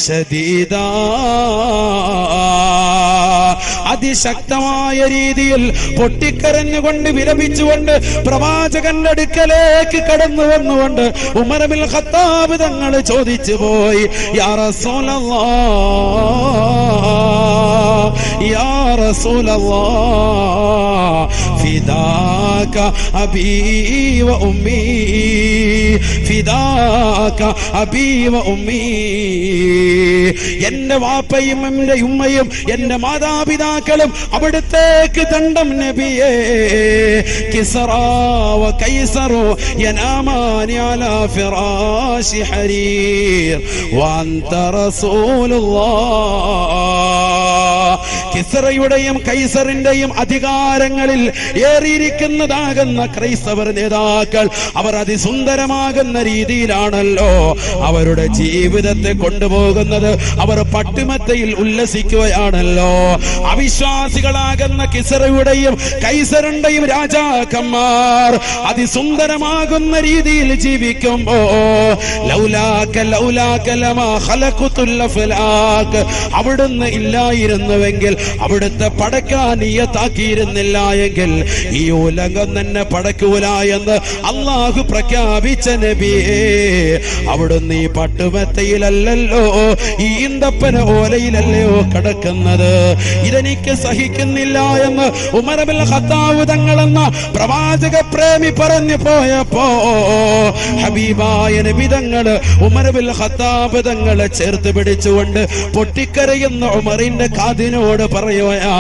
ശദീദാ അതിശക്തമായ രീതിയിൽ പൊട്ടിക്കരഞ്ഞുകൊണ്ട് വിലപിച്ചുകൊണ്ട് പ്രവാചകന്റെ അടുക്കലേക്ക് കടന്നു വന്നുകൊണ്ട് ഉമർ ഇബ്നുൽ ഖത്താബ് തങ്ങൾ ചോദിച്ചു പോയി, യാ റസൂലല്ലാഹ് യാ റസൂലല്ലാഹ് ഫിദാക അബീ വ ഉമ്മീ ഫിദാക അബീ വ ഉമ്മീ. എന്റെ വാപ്പയും എന്റെ ഉമ്മയും എന്റെ മാതാപിതാക്കളും അവിടുത്തേക്ക് ദണ്ഡം നബിയേ. കിസ്റാ വ കൈസറു യനാമാനി അലാ ഫിറാശി ഹരീർ വ അൻത റസൂലുള്ളാഹ്. കിസ്റയുടെയും കൈസറിന്റെയും അധികാരങ്ങളിൽ ഏറിയിരിക്കുന്നതാകുന്ന ക്രൈസ്തവർ നേതാക്കൾ അവർ അതിസുന്ദരമാകുന്ന രീതിയിലാണല്ലോ അവരുടെ ജീവിതത്തെ കൊണ്ടുപോകുന്നത്. അവർ പട്ടുമെത്തയിൽ ഉല്ലസിക്കുകയാണല്ലോ. അവിശ്വാസികളാകുന്ന കിസ്റയുടെയും കൈസറിന്റെയും രാജാക്കന്മാർ അതിസുന്ദരമാകുന്ന രീതിയിൽ ജീവിക്കുമ്പോ ലൗലാക ലൗലാക ലമാ ഖലഖതുൽ അഫ്ലാഖ്, അവിടുന്ന് ഇല്ലായിരുന്നുവെങ്കിൽ, അവിടുത്തെ പടക്കാൻ നിയത്താക്കിയിരുന്നില്ല എങ്കിൽ ഈ ഉലകം തന്നെ പടക്കൂല എന്ന് അള്ളാഹു പ്രഖ്യാപിച്ച നബിയേ, അവിടുന്ന് ഈ പട്ടുമെത്തയിലല്ലോ ഈ ഈന്തപ്പന ഓലയിലല്ലയോ കിടക്കുന്നത്. ഇതെനിക്ക് സഹിക്കുന്നില്ല എന്ന് ഉമർ ഇബ്നുൽ ഖത്താബ് തങ്ങളെന്ന പ്രവാചക പ്രേമി പറഞ്ഞു പോയപ്പോ ഹബീബായ നബി തങ്ങള് ഉമർ ഇബ്നുൽ ഖത്താബ് തങ്ങളെ ചേർത്ത് പിടിച്ചുകൊണ്ട് പൊട്ടിക്കരയുന്ന ഉമറിന്റെ കാതിനോട് പറയുകയാ,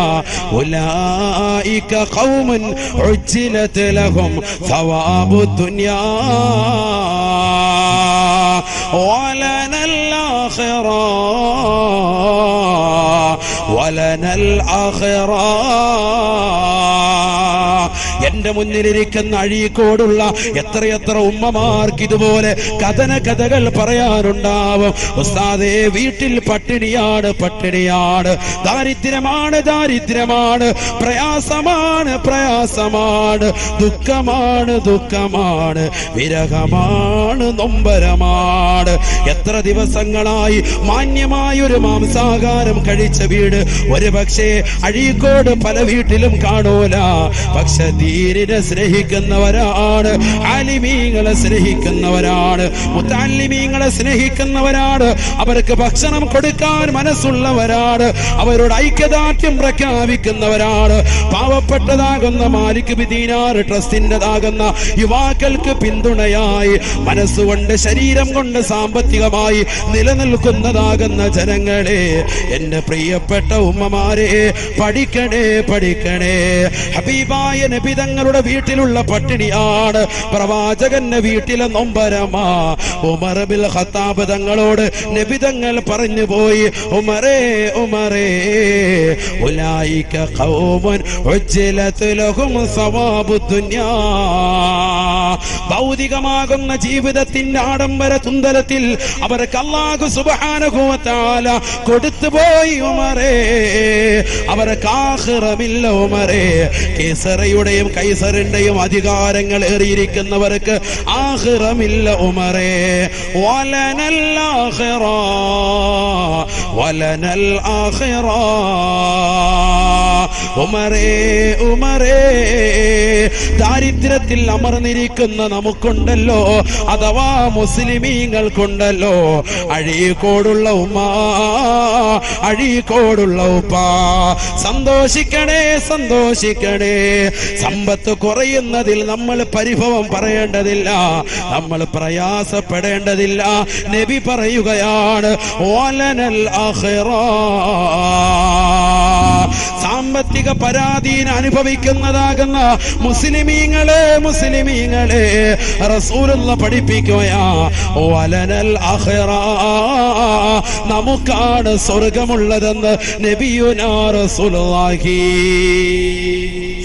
ഉലൈക ഖൗമുൻ ഉജ്ജിലത് ലഹും സവാബു ദുനിയാ വലനൽ ആഖിറ വലനൽ ആഖിറ. എന്റെ മുന്നിലിരിക്കുന്ന അഴീക്കോടുള്ള എത്രയെത്ര ഉമ്മമാർക്ക് ഇതുപോലെ കഥകൾ പറയാനുണ്ടാവും. ഉസ്താദേ, വീട്ടിൽ പട്ടിണിയാണ്, ദാരിദ്ര്യമാണ്, പ്രയാസമാണ്, ദുഃഖമാണ്, വിരഹമാണ്, നൊമ്പരമാണ്. എത്ര ദിവസങ്ങളായി മാന്യമായൊരു മാംസാഹാരം കഴിച്ച വീട് ഒരു പക്ഷേ അഴീക്കോട് പല വീട്ടിലും കാണൂല. പക്ഷെ ദീനിനെ സ്നേഹിക്കുന്നവരാണ്, ആലിമീങ്ങളെ സ്നേഹിക്കുന്നവരാണ്, മുത്തഅല്ലിമീങ്ങളെ സ്നേഹിക്കുന്നവരാണ്, അവർക്ക് ഭക്ഷണം കൊടുക്കാൻ മനസ്സുള്ളവരാണ്, അവരോട് ഐക്യദാർഢ്യം പ്രഖ്യാപിക്കുന്നവരാണ്. പാവപ്പെട്ടതാകുന്ന മാലിക് ബിൻ ദീനാർ ട്രസ്റ്റിൻ്റെതാകുന്ന യുവാക്കൾക്ക് പിന്തുണയായി മനസ്സുകൊണ്ട് ശരീരം കൊണ്ട് സാമ്പത്തികമായി നിലനിൽക്കുന്നതാകുന്ന ജനങ്ങളെ, എന്റെ പ്രിയപ്പെട്ട ഉമ്മമാരെ, പഠിക്കണേ. ഹബീബായ നബി തങ്ങളുടെ വീട്ടിലുള്ള പട്ടിണിയാണ്, പ്രവാചകന്റെ വീട്ടിലെ നൊമ്പരമാ. ഉമർ ഇബ്നുൽ ഖത്താബ് തങ്ങളോട് നബി തങ്ങൾ പറഞ്ഞു പോയി, ഉമറേ ഉലൈക ഖൗമുൻ ഉജ്ജിലത് ലഹും സവാബു ദുനിയാ. ഭൗതികമാകുന്ന ജീവിതത്തിന്റെ ആഡംബര തുന്തലത്തിൽ അവർക്ക് അല്ലാഹു സുബ്ഹാനഹു വ തആല കൊടുത്തുപോയി ഉമറേ. അവർക്ക് ആഖിറമില്ല ഉമറേ. കിസ്റയുടെയും കൈസറിന്റെയും അധികാരങ്ങൾ ഏറിയിരിക്കുന്നവർക്ക് ആഖിറമില്ല ഉമറേ. വലനൽ ആഖിറ വലനൽ ആഖിറ. ഉമറേ, ദാരിദ്ര്യത്തിൽ അമർന്നിരിക്കുന്ന നമുക്കുണ്ടല്ലോ, അഥവാ മുസ്ലിമീങ്ങൾക്കുണ്ടല്ലോ, അഴീക്കോടുള്ള ഉപ്പ, സന്തോഷിക്കണേ. സമ്പത്ത് കുറയുന്നതിൽ നമ്മൾ പരിഭവം പറയേണ്ടതില്ല, നമ്മൾ പ്രയാസപ്പെടേണ്ടതില്ല. നബി പറയുകയാണ്, വലനൽ ആഖിറ. സാമ്പത്തിക പരാധീന അനുഭവിക്കുന്നതാകുന്ന മുസ്ലിമീങ്ങളെ റസൂലുള്ള പഠിപ്പിക്കുകയാ, വലനൽ ആഖിറ, നമുക്കാണ് സ്വർഗമുള്ളതെന്ന് നബിയുനാ റസൂലുള്ളാഹി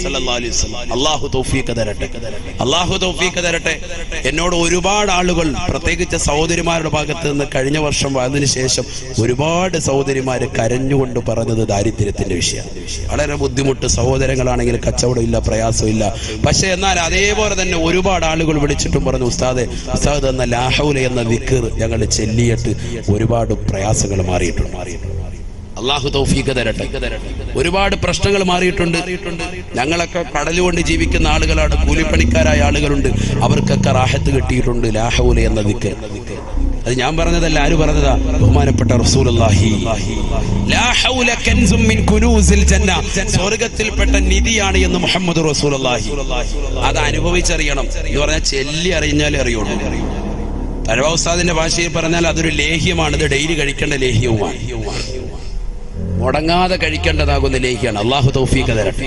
സല്ലല്ലാഹു അലൈഹി വസല്ലം. അല്ലാഹു തൗഫീഖ് തരട്ടെ. എന്നോട് ഒരുപാട് ആളുകൾ, പ്രത്യേകിച്ച് സഹോദരിമാരുടെ ഭാഗത്ത് നിന്ന് കഴിഞ്ഞ വർഷം വന്നതിന് ശേഷം ഒരുപാട് സഹോദരിമാര് കരഞ്ഞുകൊണ്ട് പറഞ്ഞത് ദാരിദ്ര്യത്തിന്റെ വിഷയം. വളരെ ബുദ്ധിമുട്ട്. സഹോദരങ്ങളാണെങ്കിൽ കച്ചവടമില്ല, പ്രയാസമില്ല. പക്ഷെ എന്നാൽ അതേപോലെ തന്നെ ഒരുപാട് ആളുകൾ വിളിച്ചിട്ടും പറഞ്ഞു, ഉസ്താദ് എന്ന ലാ ഹൗല എന്ന ദിക്ർ ഞങ്ങൾ ചെല്ലിയിട്ട് ഒരുപാട് പ്രയാസങ്ങൾ മാറിയിട്ടുണ്ട്. അള്ളാഹു തൗഫീഖ് തരട്ടെ. ഒരുപാട് പ്രശ്നങ്ങൾ മാറിയിട്ടുണ്ട്. ഞങ്ങളൊക്കെ കടലുകൊണ്ട് ജീവിക്കുന്ന ആളുകളാണ്, കൂലിപ്പണിക്കാരായ ആളുകളുണ്ട്. അവർക്കൊക്കെ റാഹത്ത് കിട്ടിയിട്ടുണ്ട് ലാ ഹൗല എന്ന ദിക്ർ. അത് ഞാൻ പറഞ്ഞതല്ല, ആര് പറഞ്ഞതാ? ബഹുമാനപ്പെട്ട റസൂലുള്ളാഹി. ലാ ഹൗല കൻസും മിൻ കുനൂസിൽ ജന്ന, സ്വർഗ്ഗത്തിൽപ്പെട്ട നിധിയാണ് എന്ന് മുഹമ്മദ് റസൂലുള്ളാഹി. അത് അനുഭവിച്ചറിയണം എന്ന് പറഞ്ഞാൽ ചെല്ലി അറിഞ്ഞാലേ അറിയുള്ളൂ. തഴവ ഉസ്താദിന്റെ ഭാഷയിൽ പറഞ്ഞാൽ അതൊരു ലേഹ്യമാണ്. ഇത് ഡെയിലി കഴിക്കേണ്ട ലേഹ്യവുമാണ്, മുടങ്ങാതെ കഴിക്കേണ്ടതാകുന്ന ലേഖ്യാണ്. അള്ളാഹു തൗഫീഖ് തരട്ടെ.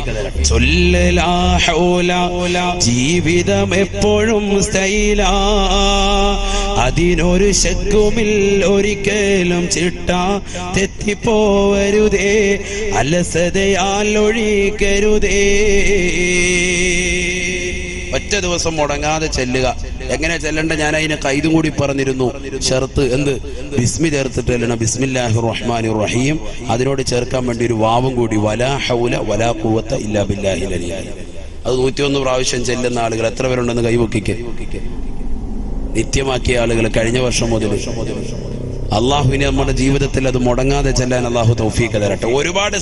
ജീവിതം എപ്പോഴും സ്റ്റൈലാ, അതിനൊരു ശക്കുമിൽ ഒരിക്കലും ചിട്ട തെറ്റിപ്പോവരുതേ, അലസതയാൽ ഒഴിക്കരുതേ. ഒറ്റ ദിവസം മുടങ്ങാതെ ചെല്ലുക. എങ്ങനെ ചെല്ലണ്ട? ഞാൻ അതിന് കൈതും കൂടി പറഞ്ഞിരുന്നു. ഷർത്ത് എന്ത്? ബിസ്മി ചേർത്തിട്ട് ചെല്ലണം. ബിസ്മില്ലാഹിർ റഹ്മാനിർ റഹീം. അതിനോട് ചേർക്കാൻ വേണ്ടി ഒരു വാവും കൂടി, വലാ ഹൗല വലാ ഖുവത ഇല്ലാ ബില്ലാഹിൽ അലിയ്യിൽ അസീം. അത് 101 പ്രാവശ്യം ചെല്ലുന്ന ആളുകൾ എത്ര പേരുണ്ടെന്ന് കൈവക്കിക്ക്. നിത്യമാക്കിയ ആളുകൾ കഴിഞ്ഞ വർഷം മുതൽ. അള്ളാഹുവിനെ നമ്മുടെ ജീവിതത്തിൽ അത് മുടങ്ങാതെ ചെല്ലാൻ അള്ളാഹു തൗഫീഖ് തരട്ടെ. ഒരുപാട്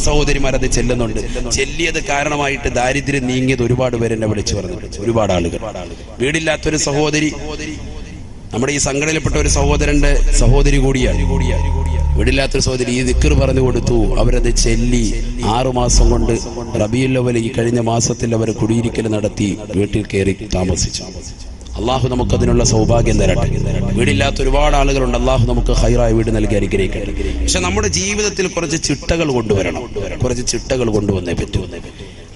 സഹോദരിമാർ അത് ചെല്ലുന്നുണ്ട്. ചെല്ലിയത് കാരണമായിട്ട് ദാരിദ്ര്യം നീങ്ങിയത് ഒരുപാട് പേര് എന്നെ വിളിച്ചു പറഞ്ഞു. ഒരുപാട് ആളുകൾ. വീടില്ലാത്തൊരു സഹോദരി, നമ്മുടെ ഈ സംഘടനയിൽപ്പെട്ട ഒരു സഹോദരന്റെ സഹോദരി കൂടിയാണ്. വീടില്ലാത്തൊരു സഹോദരി ഈ ദിക്ർ പറഞ്ഞു കൊടുത്തു. അവരത് ചെല്ലി 6 മാസം കൊണ്ട് റബീഉൽ അവ്വൽ ഈ കഴിഞ്ഞ മാസത്തിൽ അവർ കുടിയിരിക്കൽ നടത്തി വീട്ടിൽ കയറി താമസിച്ചു. അള്ളാഹു നമുക്കതിനുള്ള സൗഭാഗ്യം തരട്ടെ. വീടില്ലാത്ത ഒരുപാട് ആളുകളുണ്ട്. അള്ളാഹു നമുക്ക് ഹൈറായ വീട് നൽകി അനുഗ്രഹിക്കട്ടെ. പക്ഷെ നമ്മുടെ ജീവിതത്തിൽ കുറച്ച് ചിട്ടകൾ കൊണ്ടുവരണം. കുറച്ച് ചിട്ടകൾ കൊണ്ടുവന്നേ പറ്റൂ.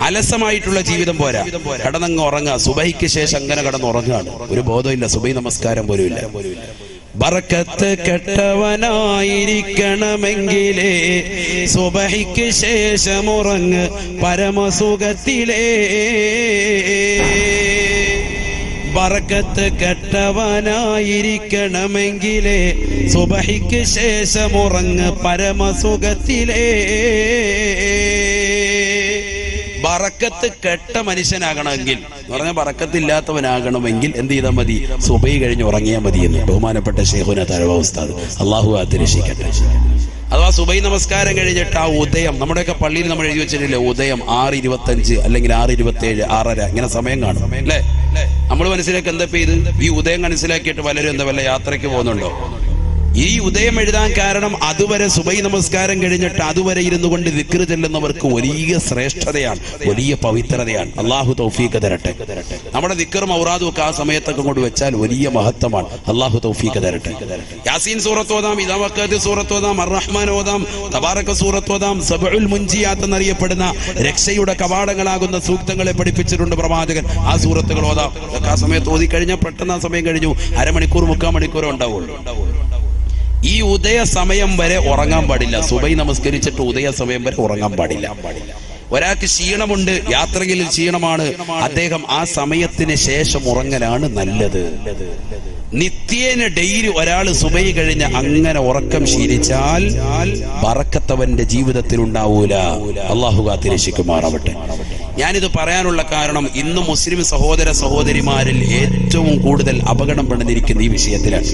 അലസമായിട്ടുള്ള ജീവിതം പോരാ. കടന്നങ്ങ് ഉറങ്ങുക. സുബഹിക്ക് ശേഷം അങ്ങനെ കടന്നുറങ്ങുകയാണ്. ഒരു ബോധമില്ല. സുബഹി നമസ്കാരം പോലും ഇല്ല. ബറക്കത്ത് കെട്ടവനായിരിക്കണമെങ്കിലേ സുബഹിക്ക് ശേഷം ഉറങ്ങ് പരമസുഖത്തിലേ. ബറക്കത്ത് കെട്ടവനായിരിക്കണമെങ്കിലേ സുബഹിക്ക് ശേഷം ഉറങ്ങ് പരമസുഖത്തിലേ. ബറക്കത്ത് കെട്ട മനുഷ്യനാകണമെങ്കിൽ എന്ന് പറഞ്ഞാൽ ബറക്കത്തില്ലാത്തവനാകണമെങ്കിൽ എന്ത് ചെയ്താൽ മതി? സുബഹി കഴിഞ്ഞ് ഉറങ്ങിയാൽ മതി എന്ന് ബഹുമാനപ്പെട്ട ശൈഖുന തഴവ ഉസ്താദ്, അള്ളാഹു ആത്തിരക്ഷിക്കട്ടെ. അഥവാ സുബഹി നമസ്കാരം കഴിഞ്ഞിട്ട് ആ ഉദയം, നമ്മുടെയൊക്കെ പള്ളിയിൽ നമ്മൾ എഴുതി വെച്ചിട്ടില്ലേ, ഉദയം 6:25 അല്ലെങ്കിൽ 6:27, 6:30 ഇങ്ങനെ സമയം കാണും അല്ലേ? നമ്മൾ മനസ്സിലാക്കി എന്താ ഇത്? ഈ ഉദയം മനസ്സിലാക്കിയിട്ട് പലരും എന്താ വല്ല യാത്രയ്ക്ക് പോകുന്നുണ്ടോ? ഈ ഉദയം എഴുതാൻ കാരണം അതുവരെ സുബഹി നമസ്കാരം കഴിഞ്ഞിട്ട് അതുവരെ ഇരുന്നു കൊണ്ട് ദിക്ർ ചെല്ലുന്നവർക്ക് വലിയ ശ്രേഷ്ഠതയാണ്, വലിയ പവിത്രതയാണ്. അള്ളാഹു തൗഫീഖ് തരട്ടെ. നമ്മുടെ ദിക്റും ഔറാദും ഒക്കെ ആ സമയത്തൊക്കെ കൊണ്ട് വെച്ചാൽ വലിയ മഹത്വമാണ്. അള്ളാഹു തൗഫീഖ് തരട്ടെ. യാസീൻ സൂറത്ത് ഓതാം, ഇദാ വഖഅത് സൂറത്ത് ഓതാം, അർ-റഹ്മാൻ ഓതാം, തബാറക സൂറത്ത് ഓതാം. സബ്ഉൽ മുൻജിയാത്ത് എന്നറിയപ്പെടുന്ന രക്ഷയുടെ കവാടങ്ങളാകുന്ന സൂക്തങ്ങളെ പഠിപ്പിച്ചിട്ടുണ്ട് പ്രവാചകൻ. ആ സൂറത്തുകൾ ഓതാം. ആ സമയത്ത് ഓതി കഴിഞ്ഞാൽ പെട്ടെന്ന് ആ സമയം കഴിഞ്ഞു. അരമണിക്കൂർ 3/4 മണിക്കൂർ ഉണ്ടാവുള്ളൂ. ഈ ഉദയ സമയം വരെ ഉറങ്ങാൻ പാടില്ല. സുബഹി നമസ്കരിച്ചിട്ട് ഉദയ സമയം വരെ ഉറങ്ങാൻ പാടില്ല. ഒരാൾക്ക് ക്ഷീണമുണ്ട്, യാത്രയിൽ ക്ഷീണമാണ്, അദ്ദേഹം ആ സമയത്തിന് ശേഷം ഉറങ്ങലാണ് നല്ലത്. നിത്യേന ഡെയിലി ഒരാൾ സുബഹി കഴിഞ്ഞ് അങ്ങനെ ഉറക്കം ശീലിച്ചാൽ ബറക്കത്തവന്റെ ജീവിതത്തിൽ ഉണ്ടാവൂല. അള്ളാഹു കാത്തിരക്ഷിക്കുമാറാവട്ടെ. ഞാനിത് പറയാനുള്ള കാരണം ഇന്ന് മുസ്ലിം സഹോദര സഹോദരിമാരിൽ ഏറ്റവും കൂടുതൽ അപകടം പെടുന്നിരിക്കുന്ന ഈ വിഷയത്തിലാണ്.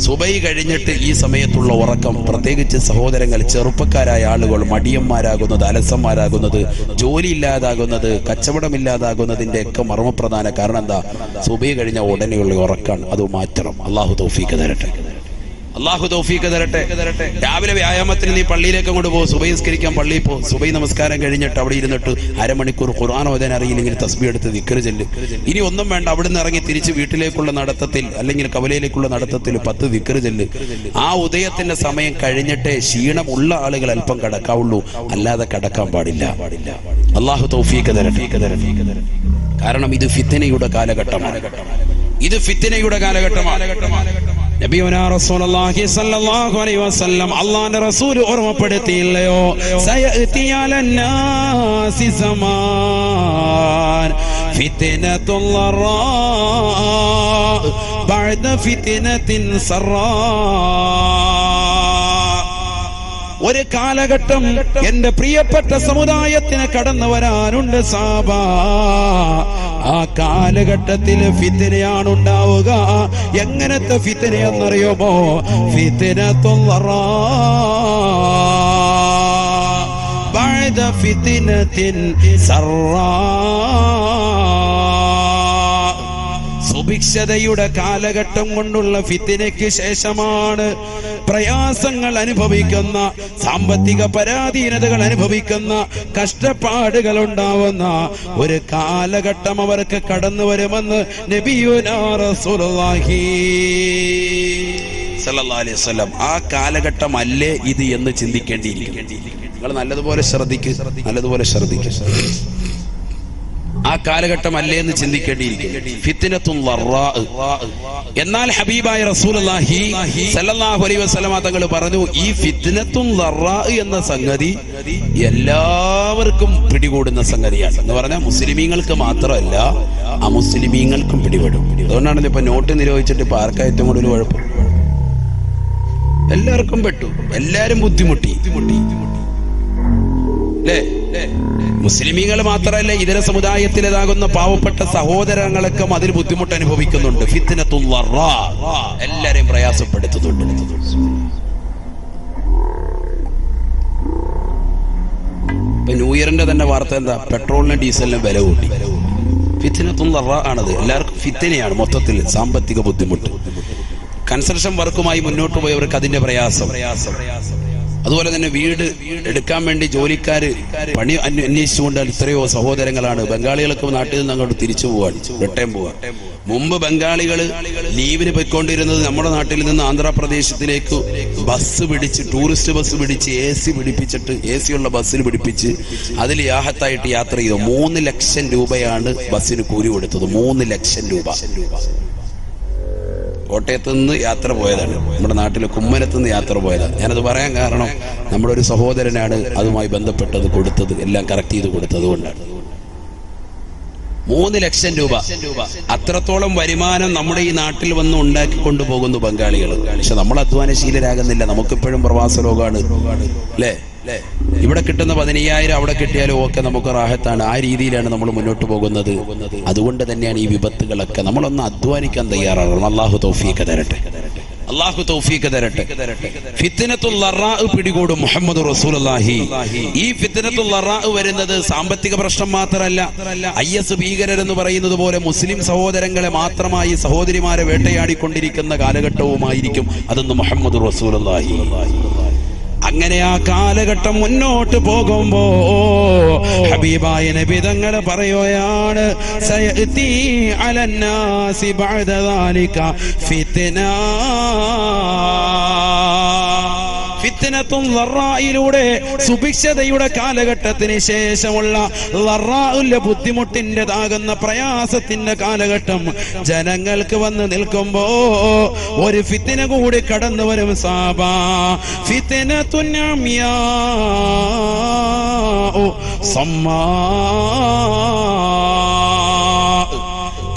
സുബഹി കഴിഞ്ഞിട്ട് ഈ സമയത്തുള്ള ഉറക്കം, പ്രത്യേകിച്ച് സഹോദരങ്ങൾ, ചെറുപ്പക്കാരായ ആളുകൾ മടിയന്മാരാകുന്നത്, അലസന്മാരാകുന്നത്, ജോലി ഇല്ലാതാകുന്നത്, കച്ചവടമില്ലാതാകുന്നതിന്റെ ഒക്കെ മർമ്മപ്രധാന കാരണം എന്താ? സുബഹി കഴിഞ്ഞ ഉടനെയുള്ള ഉറക്കാണ്. അത് മാറ്റണം. അള്ളാഹു തൗഫീഖ് തരട്ടെ. അള്ളാഹു തൗഫീഖ് തരട്ടെ. രാവിലെ വ്യായാമത്തിന് നീ പള്ളിയിലേക്ക് അങ്ങോട്ട് പോകും, സുബഹി നിസ്കരിക്കാൻ പള്ളിയിൽ പോകും. സുബഹി നമസ്കാരം കഴിഞ്ഞിട്ട് അവിടെ ഇരുന്നിട്ട് അരമണിക്കൂർ ഖുർആൻ ഓതാൻ അറിയില്ലെങ്കിൽ തസ്ബീഹ് എടുത്ത് ദിക്ർ ചെല്ല്. ഇനി ഒന്നും വേണ്ട, അവിടുന്ന് ഇറങ്ങി തിരിച്ച് വീട്ടിലേക്കുള്ള നടത്തത്തിൽ അല്ലെങ്കിൽ കവലയിലേക്കുള്ള നടത്തത്തിൽ 10 ദിക്ർ ചെല്ല്. ആ ഉദയത്തിന്റെ സമയം കഴിഞ്ഞിട്ടേ ക്ഷീണമുള്ള ആളുകൾ അല്പം കടക്കാവുള്ളൂ, അല്ലാതെ കടക്കാൻ പാടില്ല. അള്ളാഹു തൗഫീഖ് തരട്ടെ. കാരണം ഇത് ഫിത്നയുടെ കാലഘട്ടമാണ്. ഇത് ഫിത്നയുടെ കാലഘട്ടമാണ്. നബിയുനാ റസൂലുള്ളാഹി സ്വല്ലല്ലാഹു അലൈഹി വസല്ലം അല്ലാഹുവിന്റെ റസൂൽ ഓർമ്മപ്പെടുത്തിയില്ലയോ? സയഅതി അലന്നാസി സമാൻ ഫിത്നത്തുൽ ളറാ ബഅദ ഫിത്നത്തിൻ സറാ. ഒരു കാലഘട്ടം എന്റെ പ്രിയപ്പെട്ട സമുദായത്തിന് കടന്നു വരാനുണ്ട് സാബ. ആ കാലഘട്ടത്തിൽ ഫിത്നയാണ് ഉണ്ടാവുക. എങ്ങനത്തെ ഫിത്നയെന്നറിയുമോ? ഫിത്നത്തുൽ ദറാ ബഅദ ഫിത്നത്തിൻ സറാ. സുഭിക്ഷതയുടെ കാലഘട്ടം കൊണ്ടുള്ള ഫിത്നയ്ക്ക് ശേഷമാണ് പ്രയാസങ്ങൾ അനുഭവിക്കുന്ന, സാമ്പത്തിക പരാധീനതകൾ അനുഭവിക്കുന്ന, കഷ്ടപ്പാടുകൾ ഉണ്ടാവുന്ന ഒരു കാലഘട്ടം അവർക്ക് കടന്നു വരുമെന്ന് നബിയുനാ റസൂലുള്ളാഹി സ്വല്ലല്ലാഹു അലൈഹി വസല്ലം. ആ കാലഘട്ടം അല്ലേ ഇത് എന്ന് ചിന്തിക്കേണ്ടിയിരിക്കും. നിങ്ങൾ നല്ലതുപോലെ ശ്രദ്ധിക്കുക. ആ കാലഘട്ടം അല്ലേ എന്ന് ചിന്തിക്കേണ്ടിയിരിക്കും. ഫിത്നത്തുൽ ദറാ. എന്നാൽ ഹബീബായ റസൂലുള്ളാഹി സ്വല്ലല്ലാഹു അലൈഹി വസല്ലം തങ്ങൾ പറഞ്ഞു, ഈ ഫിത്നത്തുൽ ദറാ എന്ന സംഗതി എല്ലാവർക്കും പിടികൂടുന്ന സംഗതിയാണ് എന്ന് പറഞ്ഞാൽ മുസ്ലിമീങ്ങൾക്ക് മാത്രമല്ല അമുസ്ലിമീങ്ങൾക്കും പിടിപെടും. അതുകൊണ്ടാണല്ലോ ഇപ്പൊ നോട്ട് നിരോധിച്ചിട്ട് ഇപ്പൊ ആർക്കാ ഏറ്റവും കൂടുതൽ കുഴപ്പം? എല്ലാവർക്കും പെട്ടു, എല്ലാരും ബുദ്ധിമുട്ടി അല്ലേ? മുസ്ലിമീങ്ങൾ മാത്രമല്ല, ഇതര സമുദായത്തിലേതാകുന്ന പാവപ്പെട്ട സഹോദരങ്ങളൊക്കെ അതിൽ ബുദ്ധിമുട്ട് അനുഭവിക്കുന്നുണ്ട്. ഫിത്നത്തുൽ ദറാ എല്ലാരെയും പ്രയാസപ്പെടുത്തുന്നുണ്ട്. ഇപ്പൊ ന്യൂ ഇയറിന്റെ തന്നെ വാർത്ത എന്താ? പെട്രോളിനും ഡീസലിനും വില കൂട്ടി. ഫിത്നത്തുൽ ദറാ ആണത്. എല്ലാവർക്കും ഫിത്നയാണ് മൊത്തത്തിൽ. സാമ്പത്തിക ബുദ്ധിമുട്ട്, കൺസ്ട്രക്ഷൻ വർക്കുമായി മുന്നോട്ട് പോയവർക്ക് അതിന്റെ പ്രയാസം. അതുപോലെ തന്നെ വീട് എടുക്കാൻ വേണ്ടി ജോലിക്കാര് പണി അന്വേഷിച്ചുകൊണ്ട് എത്രയോ സഹോദരങ്ങളാണ്. ബംഗാളികളൊക്കെ നാട്ടിൽ നിന്ന് അങ്ങോട്ട് തിരിച്ചു പോവാൻ, റിട്ടേൺ പോവാൻ. മുമ്പ് ബംഗാളികള് ലീവിന് പോയിക്കൊണ്ടിരുന്നത് നമ്മുടെ നാട്ടിൽ നിന്ന് ആന്ധ്രാപ്രദേശത്തിലേക്ക് ബസ് പിടിച്ച്, ടൂറിസ്റ്റ് ബസ് പിടിച്ച്, AC ഉള്ള ബസ്സിൽ പിടിപ്പിച്ച് അതിൽ യാഹത്തായിട്ട് യാത്ര ചെയ്തു. 3 ലക്ഷം രൂപയാണ് ബസ്സിന് കൂലി കൊടുത്തത്. 3 ലക്ഷം രൂപ. കോട്ടയത്ത് നിന്ന് യാത്ര പോയതാണ്, നമ്മുടെ നാട്ടിലെ കുമ്മനത്ത് നിന്ന് യാത്ര പോയതാണ്. ഞാനത് പറയാൻ കാരണം നമ്മുടെ ഒരു സഹോദരനാണ് അതുമായി ബന്ധപ്പെട്ടത് കൊടുത്തത്, എല്ലാം കറക്റ്റ് ചെയ്ത് കൊടുത്തത് കൊണ്ടാണ്. 3 ലക്ഷം രൂപ. അത്രത്തോളം വരുമാനം നമ്മുടെ ഈ നാട്ടിൽ വന്ന് ഉണ്ടാക്കിക്കൊണ്ടു പോകുന്നു ബംഗാളികൾ. പക്ഷെ നമ്മൾ അധ്വാനശീലരാകുന്നില്ല. നമുക്കിപ്പോഴും പ്രവാസ ലോകമാണ് അല്ലേ? ഇവിടെ കിട്ടുന്ന 15,000 അവിടെ കിട്ടിയാലും ഒക്കെ നമുക്ക് റാഹത്താണ്. ആ രീതിയിലാണ് നമ്മൾ മുന്നോട്ട് പോകുന്നത്. അതുകൊണ്ട് തന്നെയാണ് ഈ വിപത്തുകളൊക്കെ. നമ്മളൊന്ന് അധ്വാനിക്കാൻ തയ്യാറാകണം. അല്ലാഹു തൗഫീഖ് തരട്ടെ. ഫിത്നത്തുൽ ദറാ പിടികൂടും മുഹമ്മദ് റസൂലുള്ളാഹി. ഈ ഫിത്നത്തുൽ ദറാ വരുന്നത് സാമ്പത്തിക പ്രശ്നം മാത്രമല്ല. IS ഭീകരരെന്ന് പറയുന്നത് പോലെ മുസ്ലിം സഹോദരങ്ങളെ മാത്രമായി സഹോദരിമാരെ വേട്ടയാടിക്കൊണ്ടിരിക്കുന്ന കാലഘട്ടവുമായിരിക്കും അതെന്ന് മുഹമ്മദ് റസൂലുള്ളാഹി. അങ്ങനെ ആ കാലഘട്ടം മുന്നോട്ട് പോകുമ്പോ ഹബീബായ നബി തങ്ങൾ പറയുകയാണ്, സയഅതി അലന്നാസി ബഅദ ദാലിക ഫിത്ന. ഫിത്നത്തുൽ ദറായിലൂടെ സുഭിക്ഷതയുടെ കാലഘട്ടത്തിന് ശേഷമുള്ള ദറാഉൽ ബുദ്ധിമുട്ടിൻ്റെതാകുന്ന പ്രയാസത്തിന്റെ കാലഘട്ടം ജനങ്ങൾക്ക് വന്ന് നിൽക്കുമ്പോ ഒരു ഫിത്ന കൂടി കടന്നു വരും സാബാ. ഫിത്നത്തുൻ അമിയാ സമ്മാ.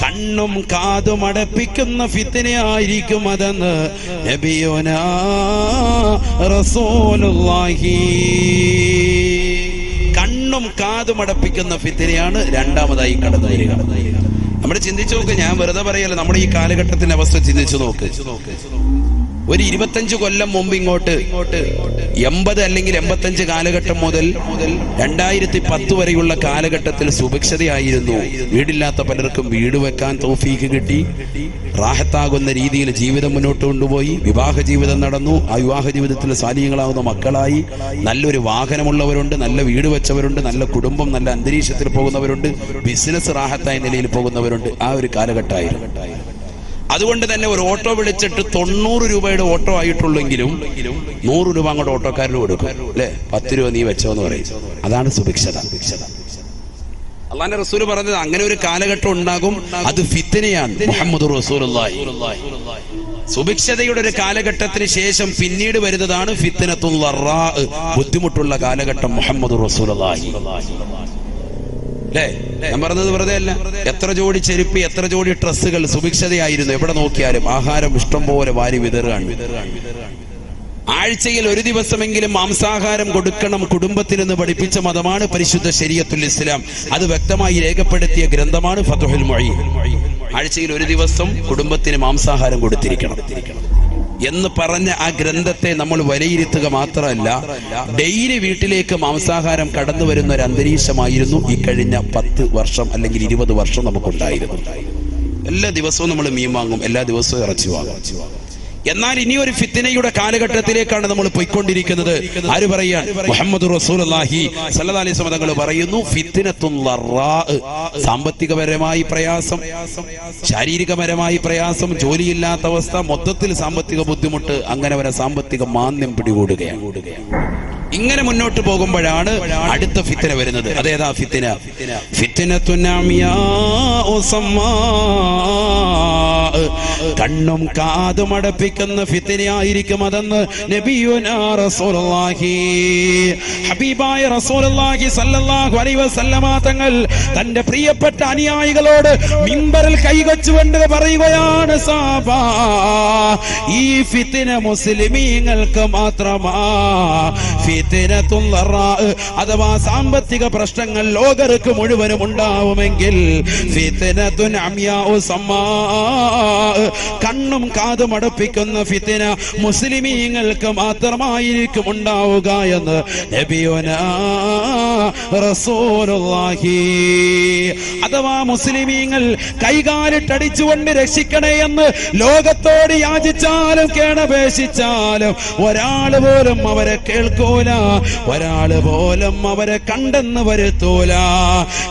കണ്ണും കാതും അടപ്പിക്കുന്ന ഫിത്നയായിരിക്കും അതെന്ന് നബിയുനാ റസൂലുള്ളാഹി. കണ്ണും കാതും അടപ്പിക്കുന്ന ഫിത്നയാണ് രണ്ടാമതായി കടന്നു വരിക. നമ്മൾ ചിന്തിച്ചു നോക്ക്. ഞാൻ വെറുതെ പറയല്ല, നമ്മുടെ ഈ കാലഘട്ടത്തിന്റെ അവസ്ഥ ചിന്തിച്ചു നോക്ക്. ഒരു 25 കൊല്ലം മുമ്പ് ഇങ്ങോട്ട് 80 അല്ലെങ്കിൽ 85 കാലഘട്ടം മുതൽ 2010 വരെയുള്ള കാലഘട്ടത്തിൽ സുഭിക്ഷതയായിരുന്നു. വീടില്ലാത്ത പലർക്കും വീട് വെക്കാൻ തൗഫീഖ് കിട്ടി. റാഹത്താകുന്ന രീതിയിൽ ജീവിതം മുന്നോട്ട് കൊണ്ടുപോയി. വിവാഹ ജീവിതം നടന്നു. ആ വിവാഹ ജീവിതത്തിൽ സാലിഹ്യങ്ങളാവുന്ന മക്കളായി. നല്ലൊരു വാഹനമുള്ളവരുണ്ട്, നല്ല വീട് വെച്ചവരുണ്ട്, നല്ല കുടുംബം, നല്ല അന്തരീക്ഷത്തിൽ പോകുന്നവരുണ്ട്, ബിസിനസ് റാഹത്തായ നിലയിൽ പോകുന്നവരുണ്ട്. ആ ഒരു കാലഘട്ടമായിരുന്നു. അതുകൊണ്ട് തന്നെ ഒരു ഓട്ടോ വിളിച്ചിട്ട് 90 രൂപയുടെ ഓട്ടോ ആയിട്ടുള്ളെങ്കിലും 100 രൂപ അങ്ങോട്ട് ഓട്ടോക്കാരന് കൊടുക്കും അല്ലെ? 10 രൂപ നീ വെച്ചോ എന്ന് പറയും. അതാണ് സുഭിക്ഷത. അല്ലാഹുവിന്റെ റസൂൽ പറഞ്ഞത് അങ്ങനെ ഒരു കാലഘട്ടം ഉണ്ടാകും. അത് ഫിത്നയാണ്. മുഹമ്മദ് റസൂലുള്ളാഹി. സുഭിക്ഷതയുടെ ഒരു കാലഘട്ടത്തിന് ശേഷം പിന്നീട് വരുന്നതാണ് ഫിത്നത്തുൽ ദറാ, ബുദ്ധിമുട്ടുള്ള കാലഘട്ടം. മുഹമ്മദ് റസൂലുള്ളാഹി. ഞാൻ പറഞ്ഞത് വെറുതെ അല്ല. എത്ര ജോഡി ചെരുപ്പ്, എത്ര ജോഡി ഡ്രസ്സുകൾ സുഭിക്ഷതയായിരുന്നു. എവിടെ നോക്കിയാലും ആഹാരം ഇഷ്ടം പോലെ വാരി വിതറുകയാണ്. ആഴ്ചയിൽ ഒരു ദിവസമെങ്കിലും മാംസാഹാരം കൊടുക്കണം കുടുംബത്തിനെന്ന് പഠിപ്പിച്ച മതമാണ് പരിശുദ്ധ ശരീഅത്തുൽ ഇസ്ലാം. അത് വ്യക്തമായി രേഖപ്പെടുത്തിയ ഗ്രന്ഥമാണ് ഫത്ഹുൽ മുഈൻ. ആഴ്ചയിൽ ഒരു ദിവസം കുടുംബത്തിന് മാംസാഹാരം കൊടുത്തിരിക്കണം എന്ന് പറഞ്ഞ ആ ഗ്രന്ഥത്തെ നമ്മൾ വിലയിരുത്തുക മാത്രമല്ല, ഡെയിലി വീട്ടിലേക്ക് മാംസാഹാരം കടന്നു വരുന്ന ഒരു അന്തരീക്ഷമായിരുന്നു ഈ കഴിഞ്ഞ 10 വർഷം അല്ലെങ്കിൽ 20 വർഷം നമുക്കുണ്ടായിരുന്നു. എല്ലാ ദിവസവും നമ്മൾ മീൻ വാങ്ങും, എല്ലാ ദിവസവും ഇറച്ചി വാങ്ങും. എന്നാൽ ഇനി ഒരു ഫിത്നയുടെ കാലഘട്ടത്തിലേക്കാണ് നമ്മൾ പോയിക്കൊണ്ടിരിക്കുന്നത്. ആര് പറയാൻ? മുഹമ്മദ് റസൂലുള്ളാഹി സ്വല്ലല്ലാഹി അലൈഹി വസല്ലം തങ്ങൾ പറയുന്നു, ഫിത്നത്തുൻ ലറാ, സാമ്പത്തികപരമായി പ്രയാസം, ശാരീരികപരമായി പ്രയാസം, ജോലിയില്ലാത്ത അവസ്ഥ, മൊത്തത്തിൽ സാമ്പത്തിക ബുദ്ധിമുട്ട്, അങ്ങനെ വരെ സാമ്പത്തിക മാന്ദ്യം പിടികൂടുകയാണ്. ഇങ്ങനെ മുന്നോട്ട് പോകുമ്പോഴാണ് അടുത്ത ഫിത്ന വരുന്നത്. അതേതാ ഫിത്ന? ഫിത്നത്തുൻ അമിയാഉ സമ്മാ, കണ്ണും കാതും അടപ്പിക്കുന്ന ഫിത്നയായിരിക്കും അതെന്ന് നബിയുനാ റസൂലുള്ളാഹി, ഹബീബായ റസൂലുള്ളാഹി സ്വല്ലല്ലാഹു അലൈഹി വസല്ലമ തങ്ങൾ തന്റെ പ്രിയപ്പെട്ട അനുയായികളോട് മിമ്പറിൽ കൈവച്ചുകൊണ്ട് പറയുകയാണ്, സഹാബാ, ഈ ഫിത്ന മുസ്ലിമീങ്ങൾക്ക് മാത്രമാ. ഫിത്നത്തുൽ ലറാ, അഥവാ സാമ്പത്തിക പ്രശ്നങ്ങൾ ലോകർക്ക് മുഴുവനും ഉണ്ടാവുമെങ്കിൽ ഫിത്നത്തുൻ അമിയാഉ സമ്മാ, കണ്ണും കാതും അടപ്പിക്കുന്ന ഫിത്ന മുസ്ലിമീങ്ങൾക്ക് മാത്രമായിരിക്കും ഉണ്ടാവുക എന്ന് നബിയുനാ റസൂലുള്ളാഹി. അഥവാ മുസ്ലിമീങ്ങൾ കൈകാലിട്ടടിച്ചുകൊണ്ട് രക്ഷിക്കണേ എന്ന് ലോകത്തോട് യാചിച്ചാലും കേണപേക്ഷിച്ചാലും ഒരാള് പോലും അവരെ കേൾക്കൂല, ഒരാള് പോലും അവരെ കണ്ടെന്ന് വരുത്തൂല.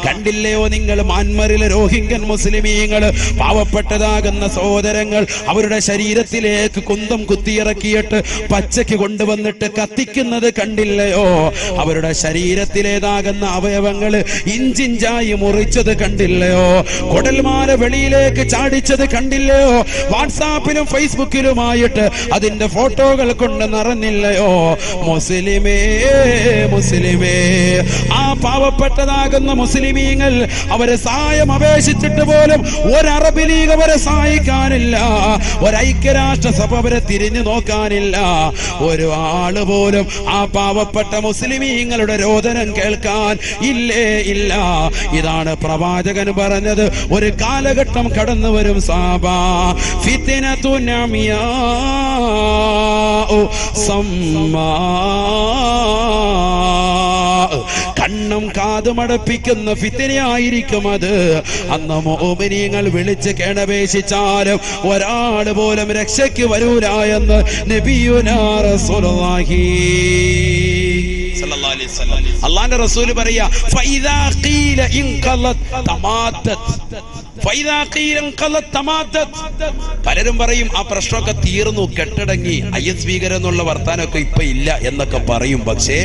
കണ്ടില്ലയോ നിങ്ങൾ മ്യാൻമറിലെ റോഹിംഗ്യൻ മുസ്ലിമീങ്ങൾ, പാവപ്പെട്ടതാകുന്ന സഹോദരങ്ങൾ അവരുടെ ശരീരത്തിലേക്ക് കുന്തം കുത്തിയിറക്കിയിട്ട് പച്ചയ്ക്ക് കൊണ്ടുവന്നിട്ട് കത്തിക്കുന്നത് കണ്ടില്ലയോ? അവരുടെ ശരീരത്തിലേതാകുന്ന അവയവങ്ങൾ ഇഞ്ചിഞ്ചായി മുറിച്ചത് കണ്ടില്ലയോ? കുടൽമാല വെളിയിലേക്ക് ചാടിച്ചത് കണ്ടില്ലയോ? വാട്സാപ്പിലും ഫേസ്ബുക്കിലുമായിട്ട് അതിന്റെ ഫോട്ടോകൾ കൊണ്ട് നിറഞ്ഞില്ലയോ? മുസ്ലിമേ, മുസ്ലിമേ, ആ പാവപ്പെട്ടതാകുന്ന മുസ്ലിമീങ്ങൾ അവരെ സഹായം അപേക്ഷിച്ചിട്ട് പോലും ഒരു അറബ് ലീഗ് അവരെ സഹായിക്കാനില്ല, ഒരു ഐക്യരാഷ്ട്ര സഭ അവരെ തിരിഞ്ഞു നോക്കാനില്ല, ഒരു ആള് പോലും ആ പാവപ്പെട്ട മുസ്ലിമീങ്ങളുടെ രോദനം കേൾക്കാൻ ഇല്ലേ ഇല്ല. ഇതാണ് പ്രവാചകൻ പറഞ്ഞത്. ഒരു കാലഘട്ടം കടന്നു വരും സഹാബാ, ഫിത്നത്തുൻ അമിയാഉ സമ്മാ, കണ്ണും കാതും അടപ്പിക്കുന്ന ഫിത്നയായിരിക്കും അത്. അന്ന് മുഅ്മിനീങ്ങൾ വിളിച്ച് കേണപേക്ഷിച്ചാലും ഒരാൾ പോലും രക്ഷയ്ക്ക് വരൂല എന്ന് നബിയുനാ റസൂലുള്ളാഹി സ്വല്ലല്ലാഹു അലൈഹി വസല്ലം. അല്ലാഹുവിന്റെ റസൂൽ പറയാ, ഫൈദാ ഖീല ഇൻഖലത് തമാദത്, ഫൈദാ ഖീല ഇൻഖലത് തമാദത്. പലരും പറയും ആ പ്രശ്നമൊക്കെ തീർന്നു, കെട്ടടങ്ങി, IS ഭീകരം എന്നുള്ള വർത്താനമൊക്കെ ഇപ്പൊ ഇല്ല എന്നൊക്കെ പറയും. പക്ഷേ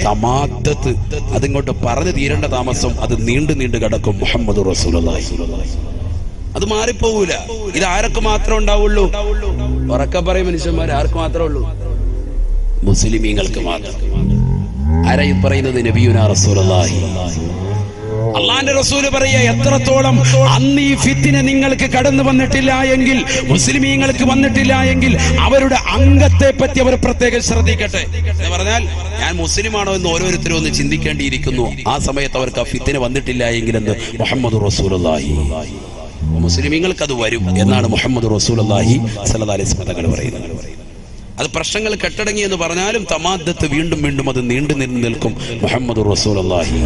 തമാദത്ത്, അതിങ്ങോട്ട് പറഞ്ഞു തീരേണ്ട താമസം അത് നീണ്ടു നീണ്ടു കിടക്കും. മുഹമ്മദ് റസൂലുള്ളാഹി, അത് മാറിപ്പോകൂല. ഇത് ആരൊക്കെ മാത്രമേ ഉണ്ടാവുള്ളൂ? ഉറക്കെ പറയും മനുഷ്യന്മാർ, ആർക്ക് മാത്രമേ ഉള്ളൂ? മുസ്ലിമീങ്ങൾക്ക് മാത്രം. ആരായി പറയുന്നത്? നബിയുനാ റസൂലുള്ളാഹി. അള്ളാന്റെ റസൂല് പറയാ, എത്രത്തോളം അന്ന് ഈ ഫിത്ന നിങ്ങൾക്ക് കടന്നു വന്നിട്ടില്ല എങ്കിൽ, മുസ്ലിമീങ്ങൾക്ക് വന്നിട്ടില്ല എങ്കിൽ അവരുടെ അംഗത്തെ പറ്റി അവർ പ്രത്യേകം ശ്രദ്ധിക്കട്ടെ എന്ന് പറഞ്ഞാൽ, ഞാൻ മുസ്ലിമാണോ എന്ന് ഓരോരുത്തരും ഒന്ന് ചിന്തിക്കേണ്ടിയിരിക്കുന്നു. ആ സമയത്ത് അവർക്ക് ആ ഫിത്ന വന്നിട്ടില്ല എങ്കിൽ എന്ന് മുഹമ്മദ് റസൂലുള്ളാഹി. മുസ്ലിമീങ്ങൾക്ക് അത് വരും എന്നാണ് മുഹമ്മദ് റസൂലുള്ളാഹി സ്വല്ലല്ലാഹി അലൈഹി വസല്ലം തങ്ങൾ പറയുന്നത്. അത് പ്രശ്നങ്ങൾ കെട്ടടങ്ങി എന്ന് പറഞ്ഞാലും തമാദത്ത് വീണ്ടും വീണ്ടും അത് നീണ്ടു നിൽക്കും. മുഹമ്മദ് റസൂലുള്ളാഹി.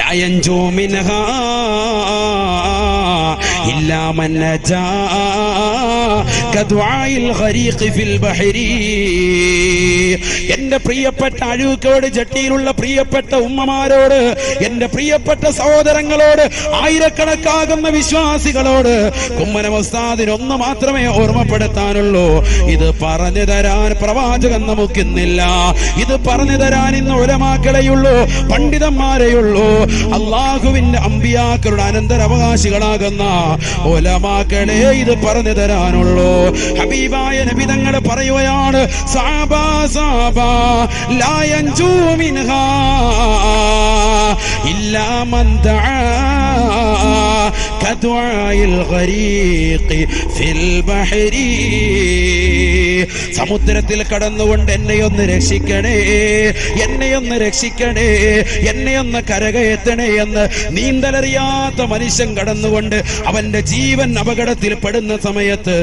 لا ينجو منها إلا من نجا كدعاء الغريق في البحر. എന്റെ പ്രിയപ്പെട്ട അഴുക്കോട് ജട്ടിയിലുള്ള പ്രിയപ്പെട്ട ഉമ്മമാരോട്, എന്റെ പ്രിയപ്പെട്ട സഹോദരങ്ങളോട്, ആയിരക്കണക്കാകുന്ന വിശ്വാസികളോട് കുമ്മനം ഉസ്താദിന് ഒന്ന് മാത്രമേ ഓർമ്മപ്പെടുത്താനുള്ളൂ. ഇത് പറഞ്ഞു തരാൻ പ്രവാചകൻ നമുക്കിന്നില്ല. ഇത് പറഞ്ഞു തരാൻ ഇന്ന് ഉലമാക്കളെയുള്ളൂ, പണ്ഡിതന്മാരെയുള്ളൂ. അള്ളാഹുവിന്റെ അമ്പിയാക്കളുടെ അനന്തരാവകാശികളാകുന്ന ഉലമാക്കളെ ഇത് പറഞ്ഞു തരാനുള്ളൂ. ഹബീബായ നബി തങ്ങൾ പറയുകയാണ്, സഹാബാ സഹാബാ ലാ യൻജൂ മിൻഹാ ഇല്ലാ മൻ ദആ കദ്വാഇൽ ഗരീഖി ഫിൽ ബഹരി. സമുദ്രത്തിൽ കടന്നുകൊണ്ട് എന്നെയൊന്ന് രക്ഷിക്കണേ, എന്നെയൊന്ന് രക്ഷിക്കണേ, എന്നെയൊന്ന് കരകയറ്റണേ എന്ന് നീന്തലറിയാത്ത മനുഷ്യൻ കടന്നുകൊണ്ട് അവന്റെ ജീവൻ അപകടത്തിൽ പെടുന്ന സമയത്ത്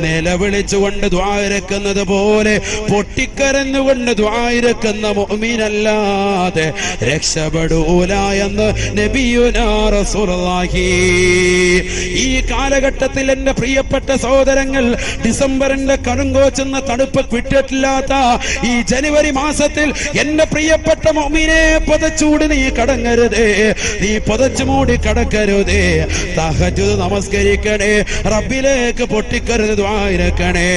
നിലവിളിച്ചുകൊണ്ട് ദുആ ഇറക്കുന്നത് പോലെ പൊട്ടിക്കരഞ്ഞുകൊണ്ട് ദുആ ഇറക്കുന്ന മുഅ്മിനല്ലാതെ രക്ഷപ്പെടൂല എന്ന് നബിയുനാ റസൂലുള്ളാഹി. ഈ കാലഘട്ടത്തിൽ എന്റെ പ്രിയപ്പെട്ട സഹോദരങ്ങൾ, ഡിസംബറിന്റെ കടുങ്കോച്ചുന്ന തണുപ്പ് കിട്ടിയിട്ടില്ലാത്ത ഈ ജനുവരി മാസത്തിൽ എന്റെ പ്രിയപ്പെട്ട മുഅ്മിനെ പുതച്ചൂടി നീ കടങ്ങരുതേ, നീ പുതച്ചു മൂടി കടക്കരുതേ. തഹജ്ജുദ് നമസ്കരിക്കണേ, റബ്ബിലേക്ക് പൊട്ടിക്കരുത് ദുആ ഇറക്കണേ.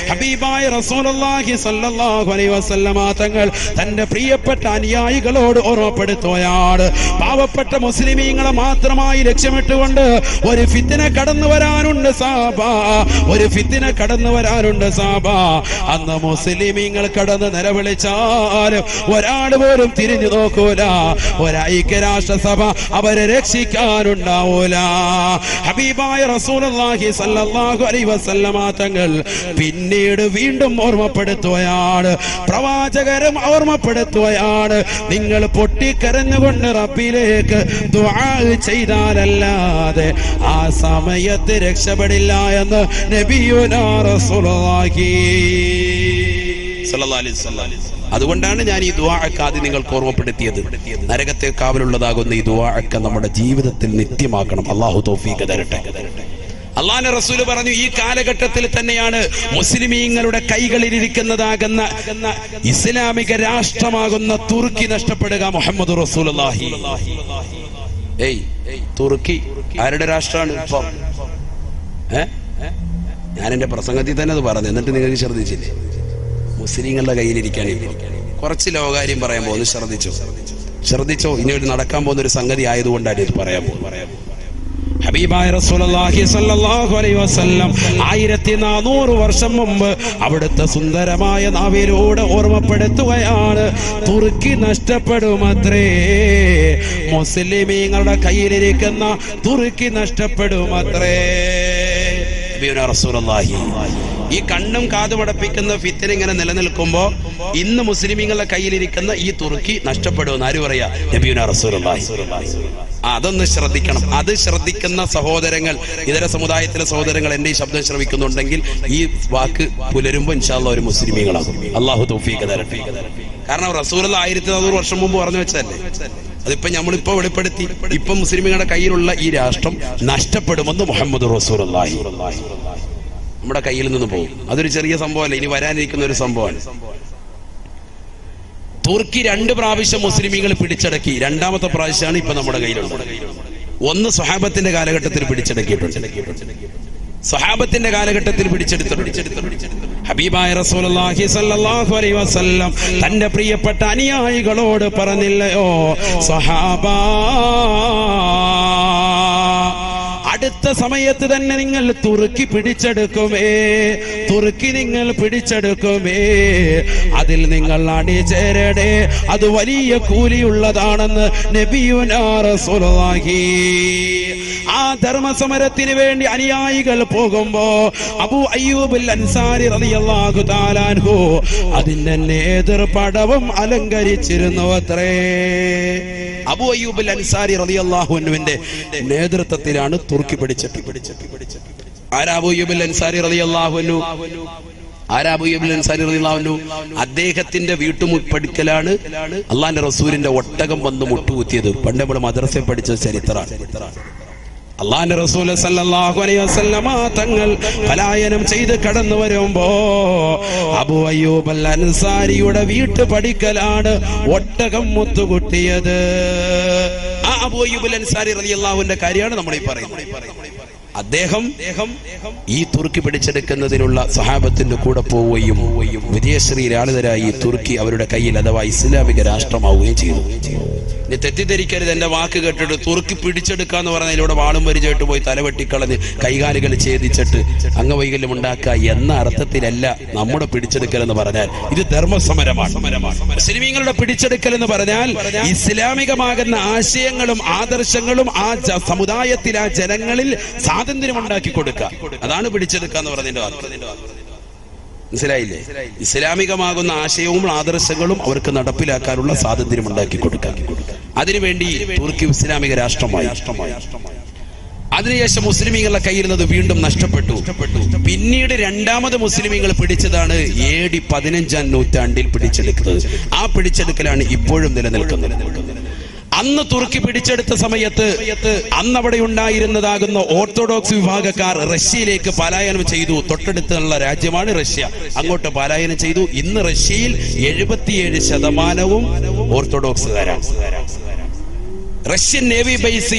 ഹബീബായ റസൂലുള്ളാഹി സ്വല്ലല്ലാഹു അലൈഹി വസല്ലമ തങ്ങൾ തന്റെ പ്രിയപ്പെട്ട അനുയായികളോട് ഓർമ്മപ്പെടുത്തുകയാണ്, പാവപ്പെട്ട മുസ്ലിമീങ്ങളെ മാത്രമായി ലക്ഷ്യമിട്ടുകൊണ്ട് ഒരു ഫിത്ന കടന്നു വരാനുണ്ട് സാബ, ഒരു ഫിത്ന കടന്നു വരാനുണ്ട് സാബ. അന്ന് മുസ്ലിമീങ്ങൾ കടന്ന് നിലവിളിച്ചാൽ ഒരാൾ പോലും തിരിഞ്ഞു നോക്കൂല, ഒരൈക്യരാഷ്ട്രസഭ അവരെ രക്ഷിക്കാനുണ്ടാവൂല. ഹബീബായ റസൂലുള്ളാഹി സ്വല്ലല്ലാഹു അലൈഹി വസല്ലമ തങ്ങൾ പിന്നീട് വീണ്ടും ഓർമ്മപ്പെടുത്തുകയാണ്, പ്രവാചകരും ഓർമ്മപ്പെടുത്തുകയാണ്, നിങ്ങൾ പൊട്ടിക്കരഞ്ഞുകൊണ്ട് റബ്ബിലേക്ക് ദുആ ചെയ്താലല്ലാതെ ആ സമയത്ത് രക്ഷപ്പെടില്ല എന്ന് നബിയുനാ റസൂലുള്ളാഹി സ്വല്ലല്ലാഹു അലൈഹി വസല്ലം. അതുകൊണ്ടാണ് ഞാൻ ഈ ദുആഅക്ക് ആദ്യം നിങ്ങൾക്ക് ഓർമ്മപ്പെടുത്തിയത്. നരകത്തെ കാവലുള്ളതാകുന്ന ഈ ദുആഅക്ക് നമ്മുടെ ജീവിതത്തിൽ നിത്യമാക്കണം. അല്ലാഹു തൗഫീഖ് തരട്ടെ. അല്ലാഹുവിന്റെ റസൂൽ പറഞ്ഞു, ഈ കാലഘട്ടത്തിൽ തന്നെയാണ് മുസ്ലിമീങ്ങളുടെ കൈകളിലിരിക്കുന്നതാകുന്ന ഇസ്ലാമിക രാഷ്ട്രമാകുന്ന തുർക്കി നഷ്ടപ്പെടുക. മുഹമ്മദ് റസൂലുള്ളാഹി. തുർക്കി ആരുടെ രാഷ്ട്രമാണ് ഇപ്പം? ഞാൻ എന്റെ പ്രസംഗത്തിൽ തന്നെ അത് പറഞ്ഞു, എന്നിട്ട് നിങ്ങൾക്ക് ശ്രദ്ധിച്ചില്ലേ? മുസ്ലിങ്ങളുടെ കയ്യിലിരിക്കാൻ. കുറച്ച് ലോകാര്യം പറയാൻ പോകുന്നു, ശ്രദ്ധിച്ചോ. ഇനി ഒരു നടക്കാൻ പോകുന്ന ഒരു സംഗതി ആയതുകൊണ്ടാണ് ഇത് പറയാൻ പോകുന്നത്. ഹബീബായ റസൂലുള്ളാഹി സ്വല്ലല്ലാഹു അലൈഹി വസല്ലം 1400 വർഷം മുമ്പ് അവിടുത്തെ സുന്ദരമായ നാവിലൂടെ ഓർമ്മപ്പെടുത്തുകയാണ്, തുർക്കി നഷ്ടപ്പെടുമത്രേ, മുസ്ലിമീങ്ങളുടെ കയ്യിലിരിക്കുന്ന തുർക്കി നഷ്ടപ്പെടുമത്രേ. റസൂലുള്ളാഹി ഈ കണ്ണും കാതുമടപ്പിക്കുന്ന ഫിത്ന ഇങ്ങനെ നിലനിൽക്കുമ്പോ ഇന്ന് മുസ്ലിമീങ്ങളുടെ കയ്യിലിരിക്കുന്ന ഈ തുർക്കി നഷ്ടപ്പെടുമെന്ന് ആര് പറയാ? നബിയുനാ റസൂലുള്ളാഹി. അതൊന്ന് ശ്രദ്ധിക്കണം. അത് ശ്രദ്ധിക്കുന്ന സഹോദരങ്ങൾ, ഇതര സമുദായത്തിലെ സഹോദരങ്ങൾ എന്റെ ഈ ശബ്ദം ശ്രവിക്കുന്നുണ്ടെങ്കിൽ ഈ വാക്ക് പുലരുമ്പോ ഇൻഷാ അല്ലാഹ് ഒരു മുസ്ലിമീങ്ങളാകും. അല്ലാഹു തൗഫീഖ് തരട്ടെ. കാരണം റസൂലുള്ള 1400 വർഷം മുമ്പ് പറഞ്ഞു വെച്ചതല്ലേ, അതിപ്പോ നമ്മളിപ്പോ വെളിപ്പെടുത്തി. ഇപ്പൊ മുസ്ലിമീങ്ങളുടെ കയ്യിലുള്ള ഈ രാഷ്ട്രം നഷ്ടപ്പെടുമെന്ന് മുഹമ്മദ് റസൂലുള്ളാഹി നമ്മുടെ കയ്യിൽ നിന്ന് പോകും. അതൊരു ചെറിയ സംഭവമല്ല, ഇനി വരാനിരിക്കുന്ന ഒരു സംഭവമാണ്. തുർക്കി 2 പ്രാവശ്യം മുസ്ലിമീങ്ങൾ പിടിച്ചടക്കി. 2ാമത്തെ പ്രാവശ്യമാണ് ഇപ്പൊ നമ്മുടെ കയ്യിലുള്ളത്. ഒന്ന് സ്വഹാബത്തിന്റെ കാലഘട്ടത്തിൽ പിടിച്ചടക്കിയിട്ടുണ്ട്. സ്വഹാബത്തിന്റെ കാലഘട്ടത്തിൽ പിടിച്ചെടുത്തിട്ടുണ്ട്. ഹബീബായ റസൂലുള്ളാഹി സ്വല്ലല്ലാഹു അലൈഹി വസല്ലം തന്റെ പ്രിയപ്പെട്ട അനുയായികളോട് പറഞ്ഞില്ലയോ, സ്വഹാബാ, അടുത്ത സമയത്ത് തന്നെ നിങ്ങൾ തുർക്കി പിടിച്ചെടുക്കുമേ, തുർക്കി നിങ്ങൾ പിടിച്ചെടുക്കുമേ, അതിൽ നിങ്ങൾ അണിചേരണേ, അത് വലിയ കൂലിയുള്ളതാണെന്ന് നബിയുനാ റസൂലുള്ളാഹി. ആ ധർമ്മസമരത്തിന് വേണ്ടി അനുയായികൾ പോകുമ്പോ അബൂ അയ്യൂബുൽ അൻസാരി റളിയല്ലാഹു തആല അൻഹു അതിന്റെ നേതൃപടവും അലങ്കരിച്ചിരുന്നു അത്രേ. അബൂ അയ്യൂബുൽ അൻസാരി റളിയല്ലാഹു അൻഹുവിന്റെ നേതൃത്വത്തിലാണ് തുർക്കി പിടിച്ചെത്തി. ആരാ അബൂ അയ്യൂബുൽ അൻസാരി റളിയല്ലാഹു അൻഹു? അദ്ദേഹത്തിന്റെ വീട്ടുമുപ്പടിക്കലാണ് അള്ളാന്റെ റസൂലിന്റെ ഒട്ടകം വന്ന് മുട്ടുകുത്തിയത്. പണ്ട് നമ്മൾ മദ്രസയിൽ പഠിച്ച ചരിത്രമാണ്. അള്ളാന്റെ റസൂൽ സല്ലല്ലാഹു അലൈഹി വസല്ലമ തങ്ങൾ പലായനം ചെയ്ത് കടന്നു വരുമ്പോ അബൂ അയ്യൂബ് അൽ അൻസാരിയുടെ വീട്ടുപടിക്കലാണ് ഒട്ടകം മുത്തുകുട്ടിയത്. ആ അബൂ അയ്യൂബ് അൽ അൻസാരി റളിയല്ലാഹുവിന്റെ കാര്യമാണ് നമ്മൾ ഈ പറയുന്നത്. അദ്ദേഹം ഈ തുർക്കി പിടിച്ചെടുക്കുന്നതിനുള്ള സഹാബത്തിന്റെ കൂടെ പോവുകയും വിജയശ്രീ ലാളിതരായി തുർക്കി അവരുടെ കയ്യിൽ അഥവാ ഇസ്ലാമിക രാഷ്ട്രമാവുകയും ചെയ്തു. നീ തെറ്റിദ്ധരിക്കരുത്, എന്റെ വാക്ക് കേട്ടിട്ട് തുറുക്കി പിടിച്ചെടുക്കാന്ന് പറഞ്ഞാൽ ഇവിടെ വാളും പരിചയമായിട്ട് പോയി തലവെട്ടിക്കളഞ്ഞ് കൈകാലുകൾ ഛേദിച്ചിട്ട് അംഗവൈകല്യം ഉണ്ടാക്കുക എന്ന അർത്ഥത്തിലല്ല നമ്മുടെ പിടിച്ചെടുക്കൽ എന്ന് പറഞ്ഞാൽ. ഇത് ധർമ്മസമരമാണ്. മുസ്ലിമീങ്ങളുടെ പിടിച്ചെടുക്കൽ എന്ന് പറഞ്ഞാൽ ഇസ്ലാമികമാകുന്ന ആശയങ്ങളും ആദർശങ്ങളും ആ സമുദായത്തിൽ, ആ ജനങ്ങളിൽ സ്വാതന്ത്ര്യം ഉണ്ടാക്കി കൊടുക്കുക. അതാണ് പിടിച്ചെടുക്കുക എന്ന് പറഞ്ഞതിന്റെ വാക്ക്. മനസ്സിലായില്ലേ? ഇസ്ലാമികമാകുന്ന ആശയവും ആദർശങ്ങളും അവർക്ക് നടപ്പിലാക്കാനുള്ള സ്വാതന്ത്ര്യം ഉണ്ടാക്കി കൊടുക്കുക. അതിനുവേണ്ടി തുർക്കി ഇസ്ലാമിക രാഷ്ട്രമായി. അതിനുശേഷം മുസ്ലിമീങ്ങളുടെ കയ്യിൽ നിന്ന് വീണ്ടും നഷ്ടപ്പെട്ടു. പിന്നീട് രണ്ടാമത് മുസ്ലിമീങ്ങൾ പിടിച്ചതാണ് AD 15-ാം നൂറ്റാണ്ടിൽ പിടിച്ചെടുക്കുന്നത്. ആ പിടിച്ചെടുക്കലാണ് ഇപ്പോഴും നിലനിൽക്കുന്നത്. അന്ന് തുർക്കി പിടിച്ചെടുത്ത സമയത്ത് അന്ന് അവിടെ ഉണ്ടായിരുന്നതാകുന്ന ഓർത്തഡോക്സ് വിഭാഗക്കാർ റഷ്യയിലേക്ക് പലായനം ചെയ്തു. തൊട്ടടുത്തുള്ള രാജ്യമാണ് റഷ്യ. അങ്ങോട്ട് പലായനം ചെയ്തു. ഇന്ന് റഷ്യയിൽ 77% ഓർത്തഡോക്സുകാരാണ്. റഷ്യൻ നേവി ബേസ്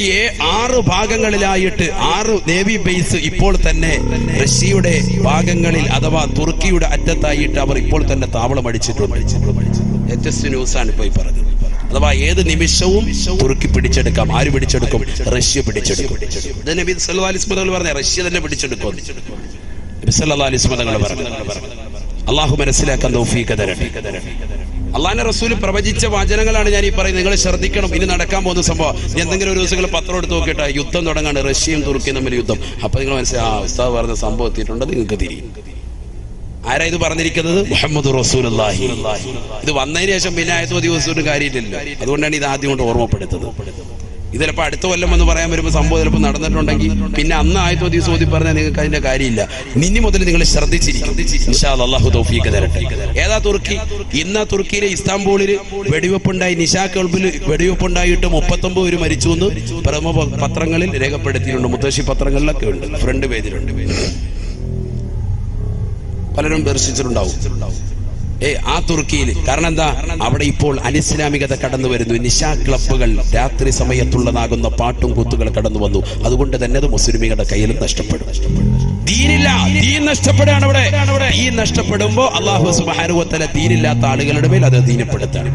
6 ഭാഗങ്ങളിലായിട്ട് 6 നേവി ബേസ് ഇപ്പോൾ തന്നെ റഷ്യയുടെ ഭാഗങ്ങളിൽ അഥവാ തുർക്കിയുടെ അറ്റത്തായിട്ട് അവർ ഇപ്പോൾ തന്നെ താവളം അടിച്ചിട്ടുണ്ട്. ലേറ്റസ്റ്റ് ന്യൂസാണ് ഇപ്പോൾ പറഞ്ഞത്. അഥവാ ഏത് നിമിഷവും തുർക്കി പിടിച്ചെടുക്കാം. ആര് പിടിച്ചെടുക്കും? റഷ്യ പിടിച്ചെടുക്കും. ഇത് നബി സല്ലല്ലാഹു അലൈഹി വസല്ലം പറഞ്ഞ റഷ്യ തന്നെ പിടിച്ചെടുക്കും. നബി സല്ലല്ലാഹു അലൈഹി വസല്ലം പറഞ്ഞു. അള്ളാഹു മനസ്സിലാക്കാൻ തൗഫീഖ് തരട്ടെ. അള്ളാഹിന്റെ റസൂൽ പ്രവചിച്ച വചനങ്ങളാണ് ഞാൻ ഈ പറയുന്നത്. നിങ്ങൾ ശ്രദ്ധിക്കണം. ഇനി നടക്കാൻ പോകുന്ന സംഭവം. എന്തെങ്കിലും ഒരു ദിവസം പത്രം എടുത്ത് നോക്കിയിട്ട് യുദ്ധം തുടങ്ങാണ്, റഷ്യയും തുർക്കിയും തമ്മിൽ യുദ്ധം. അപ്പൊ നിങ്ങൾ മനസ്സിലായി ഉസ്താദ് പറഞ്ഞ സംഭവം എത്തിയിട്ടുണ്ട്, നിങ്ങൾക്ക് തിരിയും. ആരാ ഇത് പറഞ്ഞിരിക്കുന്നത്? മുഹമ്മദ് റസൂലുള്ളാഹി. ഇത് വന്നതിന് ശേഷം പിന്നെ ആയത്തോ ദിവസവും കാര്യമില്ലല്ലോ. അതുകൊണ്ടാണ് ഇത് ആദ്യം കൊണ്ട് ഓർമ്മപ്പെടുത്തത്. ഇത് ചിലപ്പോൾ അടുത്ത കൊല്ലം എന്ന് പറയാൻ വരുമ്പോൾ സംഭവം ചിലപ്പോൾ നടന്നിട്ടുണ്ടെങ്കിൽ പിന്നെ അന്ന് ആയത്തോ ദിവസം ഓതി പറഞ്ഞാൽ നിങ്ങൾക്ക് അതിന്റെ കാര്യമില്ല. ഇനി മുതൽ നിങ്ങൾ ശ്രദ്ധിച്ചിരിക്കും. ഇൻഷാ അല്ലാഹ് അല്ലാഹു തൗഫീഖ് തരട്ടെ. ഏതാ തുർക്കി? ഇന്ന് തുർക്കിയിലെ ഇസ്താംബൂളിൽ വെടിവെപ്പുണ്ടായി. നിശാ ക്ലബ്ബിൽ വെടിവെപ്പുണ്ടായിട്ട് 39 പേര് മരിച്ചു എന്ന് പ്രമുഖ പത്രങ്ങളിൽ രേഖപ്പെടുത്തിയിട്ടുണ്ട്. മുത്തശ്ശി പത്രങ്ങളിലൊക്കെ ഉണ്ട്, ഫ്രണ്ട് പേജിലുണ്ട്. പലരും ദർശിച്ചിട്ടുണ്ടാവും. ആ തുർക്കിയിൽ. കാരണം എന്താ? അവിടെ ഇപ്പോൾ അനിസ്ലാമികത കടന്നു വരുന്നു. നിശാ ക്ലബ്ബുകൾ, രാത്രി സമയത്തുള്ളതാകുന്ന പാട്ടും കൂത്തുകൾ കടന്നു വന്നു. അതുകൊണ്ട് തന്നെ അത് മുസ്ലിമീങ്ങളുടെ കയ്യിൽ നഷ്ടപ്പെടും. ദീനില്ല, ദീൻ നഷ്ടപ്പെടുകയാണ് അവിടെ. ദീൻ നഷ്ടപ്പെടുമ്പോ അല്ലാഹു സുബ്ഹാനഹു വ തആല ദീനില്ലാത്ത ആളുകളുടെ മേൽ അത് ദീനപ്പെടുത്താണ്.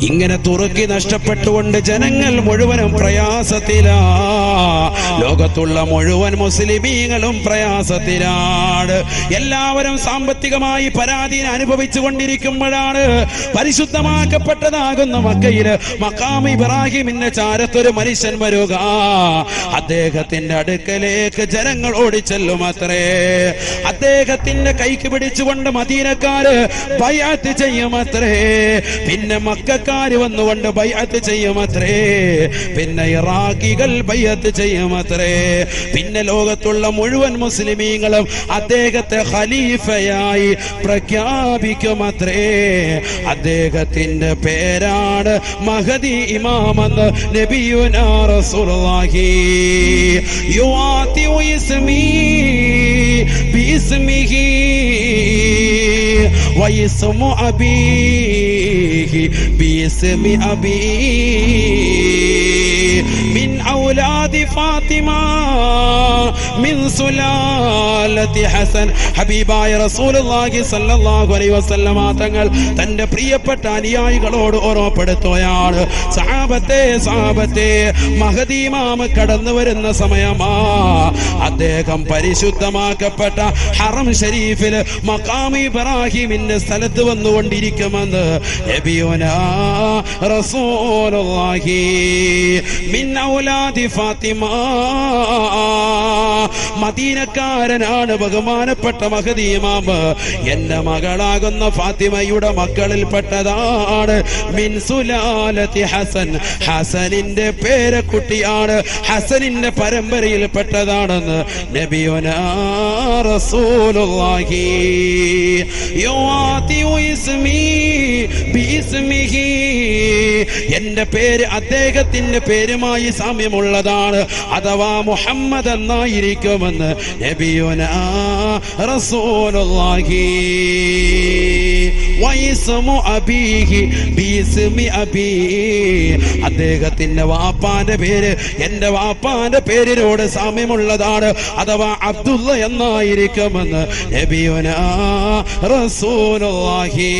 ഇങ്ങനെ തുർക്കി നഷ്ടപ്പെട്ടുകൊണ്ട് ജനങ്ങൾ മുഴുവനും പ്രയാസത്തിലാ. ലോകത്തുള്ള മുഴുവൻ മുസ്ലിമീങ്ങളും പ്രയാസത്തിലാണ്. എല്ലാവരും സാമ്പത്തികമായി പരാധീന അനുഭവിച്ചു കൊണ്ടിരിക്കുമ്പോഴാണ് പരിശുദ്ധമാക്കപ്പെട്ടതാകുന്ന മക്കയില് മഖാം ഇബ്രാഹിമിന്റെ ചാരത്തൊരു മനുഷ്യൻ വരിക. അദ്ദേഹത്തിന്റെ അടുക്കലേക്ക് ജനങ്ങൾ ഓടിച്ചെല്ലും അത്രേ. അദ്ദേഹത്തിന്റെ കൈക്ക് പിടിച്ചുകൊണ്ട് മദീനക്കാര് ബൈഅത്ത് ചെയ്യുമത്രേ. പിന്നെ മക്ക വന്നുകൊണ്ട് ബൈഅത്ത് ചെയ്യുമത്രേ. പിന്നെ ഇറാഖികൾ ബൈഅത്ത് ചെയ്യുമത്രേ. പിന്നെ ലോകത്തുള്ള മുഴുവൻ മുസ്ലിമീങ്ങളും അദ്ദേഹത്തെ ഖലീഫയായി പ്രഖ്യാപിക്കുമത്രേ. അദ്ദേഹത്തിന്റെ പേരാണ് മഹദി ഇമാമെന്ന് നബിയുനാ റസൂലുള്ളാഹി. യുആതിഉ ഇസ്മി ബിസ്മിഹി വയസ്മു അബീഹി باسم أبي من أولاد فاطمة من سلالة حسن. ഹബീബായ റസൂലുള്ളാഹി സ്വല്ലല്ലാഹു അലൈഹി വസല്ലം തങ്ങൾ തന്റെ പ്രിയപ്പെട്ട അനുയായികളോട് ഓർമ്മപ്പെടുത്തുകയാണ്. സഹാബത്തെ മഹദി ഇമാം കടന്നു വരുന്ന സമയമാ. അദ്ദേഹം പരിശുദ്ധമാക്കപ്പെട്ട ഹറം ഷരീഫിൽ മഖാം ഇബ്രാഹിമിന്റെ സ്ഥലത്ത് വന്നുകൊണ്ടിരിക്കുമെന്ന് നബിയുനാ റസൂലുള്ളാഹി. മിൻ ഔലാദി ഫാത്തിമ. മദീനക്കാരനാണ് ബഹുമാനപ്പെട്ട മഹദി ഇമാം. എന്റെ മകളാകുന്ന ഫാത്തിമയുടെ മക്കളിൽപ്പെട്ടതാണ്. മിൻ സുലാലത്തി ഹസൻ. ഹസനിന്റെ പേരക്കുട്ടിയാണ്. ഹസനിന്റെ പരമ്പരയിൽപ്പെട്ടതാണെന്ന് നബിയുനാ റസൂലുള്ളാഹി. യുആതിഉ ഇസ്മി ബിസ്മിഹി. എന്റെ പേര് അദ്ദേഹത്തിന്റെ പേരുമായി സാമ്യമുള്ളതാണ്, അഥവാ മുഹമ്മദ് എന്നായിരിക്കുമെന്ന് നബിയുനാ റസൂലുള്ളാഹി. വൈസ്മു അബീഹി ബിസ്മി അബീ. അദ്ദേഹത്തിന്റെ വാപ്പാന്റെ പേര് എന്റെ വാപ്പാന്റെ പേരിനോട് സാമ്യമുള്ളതാണ്, അഥവാ അബ്ദുള്ള എന്നായിരിക്കുമെന്ന് നബിയുനാ റസൂലുള്ളാഹി.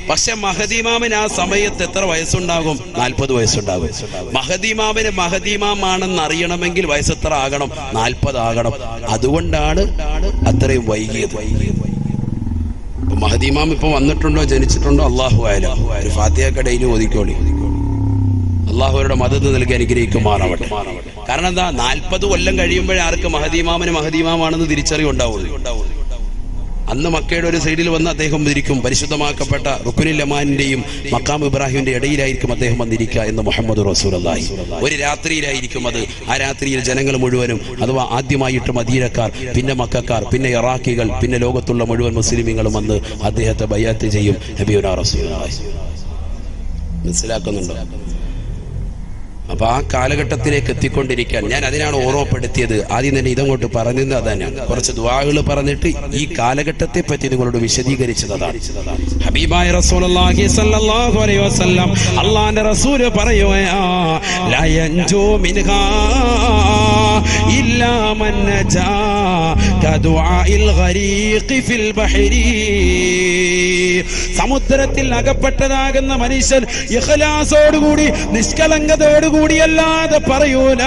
പക്ഷെ മഹദിമാമിന് ആ സമയത്ത് എത്ര വയസ്സുണ്ടാകും? 40 വയസ്സുണ്ടാകും. മഹദിമാമിന് മഹദിമാമാണെന്ന് അറിയണമെങ്കിൽ വയസ്സെത്ര ആകണം? 40 ആകണം. അതുകൊണ്ടാണ് അത്രയും വൈകിയത്. മഹദിമാം ഇപ്പൊ വന്നിട്ടുണ്ടോ, ജനിച്ചിട്ടുണ്ടോ? അല്ലാഹു അഅലം. ഒരു ഫാത്തിഹ ഡെയിലി ഓതിക്കോളി. അള്ളാഹുവരുടെ മദത് നൽകി അനുഗ്രഹിക്കുമാറാവട്ടെ. കാരണം എന്താ, 40 കൊല്ലം കഴിയുമ്പോഴേ ആർക്ക് മഹദിമാമിന് മഹദിമാമാണെന്ന് തിരിച്ചറിവുണ്ടാവുള്ളൂ. അന്ന് മക്കയുടെ ഒരു സൈഡിൽ വന്ന് അദ്ദേഹം ഇരിക്കും. പരിശുദ്ധമാക്കപ്പെട്ട റുക്നുൽ യമാനിന്റെയും മഖാം ഇബ്രാഹിമിന്റെ ഇടയിലായിരിക്കും അദ്ദേഹം വന്നിരിക്കുക എന്ന് മുഹമ്മദ് റസൂലുള്ളാഹി. ഒരു രാത്രിയിലായിരിക്കും അത്. ആ രാത്രിയിൽ ജനങ്ങൾ മുഴുവനും, അഥവാ ആദ്യമായിട്ട് മദീനക്കാർ, പിന്നെ മക്കക്കാർ, പിന്നെ ഇറാഖികൾ, പിന്നെ ലോകത്തുള്ള മുഴുവൻ മുസ്ലിമീങ്ങളും വന്ന് അദ്ദേഹത്തെ ബൈഅത്ത് ചെയ്യും. നബിയുനാ റസൂലുള്ളാഹി. മനസ്സിലാക്കുന്നുണ്ടോ? അപ്പൊ ആ കാലഘട്ടത്തിലേക്ക് എത്തിക്കൊണ്ടിരിക്കാൻ ഞാൻ അതിനാണ് ഓർമ്മപ്പെടുത്തിയത്. ആദ്യം തന്നെ ഇതങ്ങോട്ട് പറഞ്ഞത് അതാണ്. കുറച്ച് ദുആകൾ പറഞ്ഞിട്ട് ഈ കാലഘട്ടത്തെ പറ്റി നിങ്ങളോട് വിശദീകരിച്ചതാണ്. ഹബീബായ റസൂലുള്ളാഹി സ്വല്ലല്ലാഹു അലൈഹി വസല്ലം അല്ലാഹുവിന്റെ റസൂൽ പറയുകയാ, ലാ യൻജു മിൻഹാ ഇല്ലാ മൻ നജാ കദുആഇൽ ഗരീഖി ഫിൽ ബഹരി. സമുദ്രത്തിൽ അകപ്പെട്ടതാകുന്ന മനുഷ്യൻ ഇഖ്ലാസോടുകൂടി നിഷ്കളങ്കതയോടുകൂടിയല്ലാതെ പറയൂല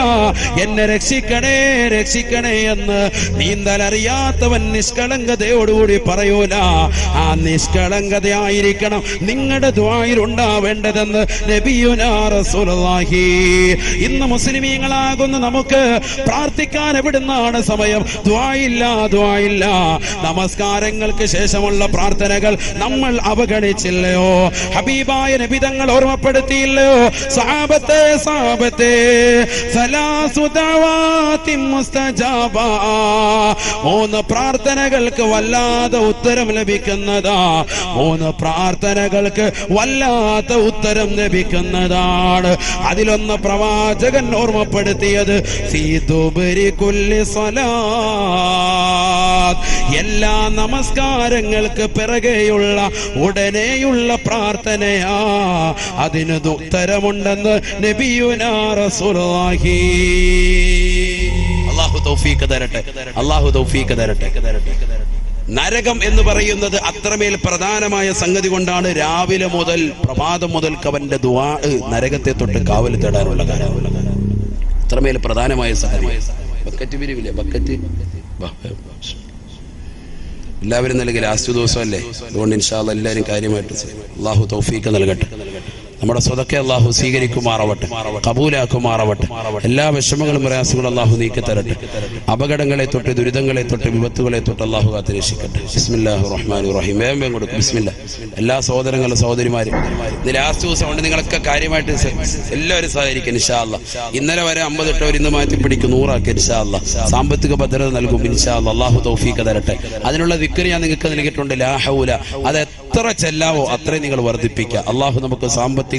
എന്നെ രക്ഷിക്കണേ രക്ഷിക്കണേ എന്ന്. നീന്തലറിയാത്തവൻ നിഷ്കളങ്കതയോടുകൂടി പറയൂല. ആ നിഷ്കളങ്കതയായിരിക്കണം നിങ്ങളുടെ ദുആയിൽ ഉണ്ടാവേണ്ടതെന്ന് നബിയുനാ റസൂലുള്ളാഹി. ഇന്ന് മുസ്ലിമീങ്ങളാകുന്ന നമുക്ക് പ്രാർത്ഥിക്കാൻ എവിടുന്നാണ് സമയം? ദുആയില്ല, ദുആയില്ല. നമസ്കാരങ്ങൾക്ക് ശേഷമുള്ള പ്രാർത്ഥനകൾ നമ്മൾ അവഗണിച്ചില്ലയോ? ഹബീബായ നബി തങ്ങൾ ഓർമ്മപ്പെടുത്തിയില്ലയോ? സഹാബത്തെ സഹാബത്തെ സലാസു ദഅവാതിൻ മുസ്തജാബ. 3 പ്രാർത്ഥനകൾക്ക് വല്ലാതെ ഉത്തരം ലഭിക്കുന്നതാ. 3 പ്രാർത്ഥനകൾക്ക് വല്ലാത്ത ഉത്തരം ലഭിക്കുന്നതാണ്. അതിലൊന്ന് പ്രവാചകൻ ഓർമ്മപ്പെടുത്തിയത് ഫീ ദുബരി കുല്ലി സ്വലാത്ത്. എല്ലാ നമസ്കാരങ്ങൾക്ക് പിറകെയുള്ള ഉടനെയുള്ള പ്രാർത്ഥനയാ. അതിന് ഉത്തരമുണ്ടെന്ന് നബിയുനാ റസൂലുള്ളാഹി. അല്ലാഹു തൗഫീഖ് തരട്ടെ, അല്ലാഹു തൗഫീഖ് തരട്ടെ. നരകം എന്ന് പറയുന്നത് അത്രമേൽ പ്രധാനമായ സംഗതി കൊണ്ടാണ് രാവിലെ മുതൽ പ്രഭാതം മുതൽക്ക് അവന്റെ ദുആ നരകത്തെ തൊട്ട് കാവൽ തേടാനുള്ള കാര്യം. അത്രമേൽ പ്രധാനമായ സംഗതി. ബക്കറ്റ് പിരിവില്ലേ? ബക്കറ്റ് എല്ലാവരും നൽകി ലാസ്റ്റ് ദിവസമല്ലേ? അതുകൊണ്ട് ഇൻഷാ അല്ലാഹ് എല്ലാവരും കാര്യമായിട്ട് അല്ലാഹു തൗഫീഖ് നൽകട്ടെ. നമ്മുടെ സ്വതക്കെ അല്ലാഹു സ്വീകരിക്കുമാറാവട്ടെ, കബൂലാക്കുമാറാവട്ടെ. എല്ലാ വിഷമങ്ങളും പ്രയാസങ്ങളും അല്ലാഹു നീക്കി തരട്ടെ. അപകടങ്ങളെ തൊട്ട്, ദുരിതങ്ങളെ തൊട്ട്, വിപത്തുകളെ തൊട്ട് അല്ലാഹു കാത്തുരക്ഷിക്കട്ടെ. ബിസ്മില്ലാഹിർ റഹ്മാനിർ റഹീം. വേഗം കൊടുക്കും. ബിസ്മില്ലാ. എല്ലാ സഹോദരങ്ങളും സഹോദരിമാരും ഇത് ലാസ്റ്റ് ദിവസം കൊണ്ട് നിങ്ങളൊക്കെ കാര്യമായിട്ട് എല്ലാവരും സഹകരിക്കും ഇൻഷാ അല്ലാഹ്. ഇന്നലെ വരെ 50 ഇട്ടവർ ഇന്ന് മാറ്റി പിടിക്കും, 100 ആക്കി ഇൻഷാ അല്ലാഹ്. സാമ്പത്തിക ഭദ്രത നൽകും ഇൻഷാ അല്ലാഹ്. അല്ലാഹു തൗഫീഖ് തരട്ടെ. അതിനുള്ള ദിക്ർ ഞാൻ നിങ്ങൾക്ക് നൽകിയിട്ടുണ്ട്. ലാ ഹൗല. അത് എത്ര ചെല്ലാവോ അത്രയും നിങ്ങൾ വർദ്ധിപ്പിക്കുക. അല്ലാഹു നമുക്ക് സാമ്പത്തിക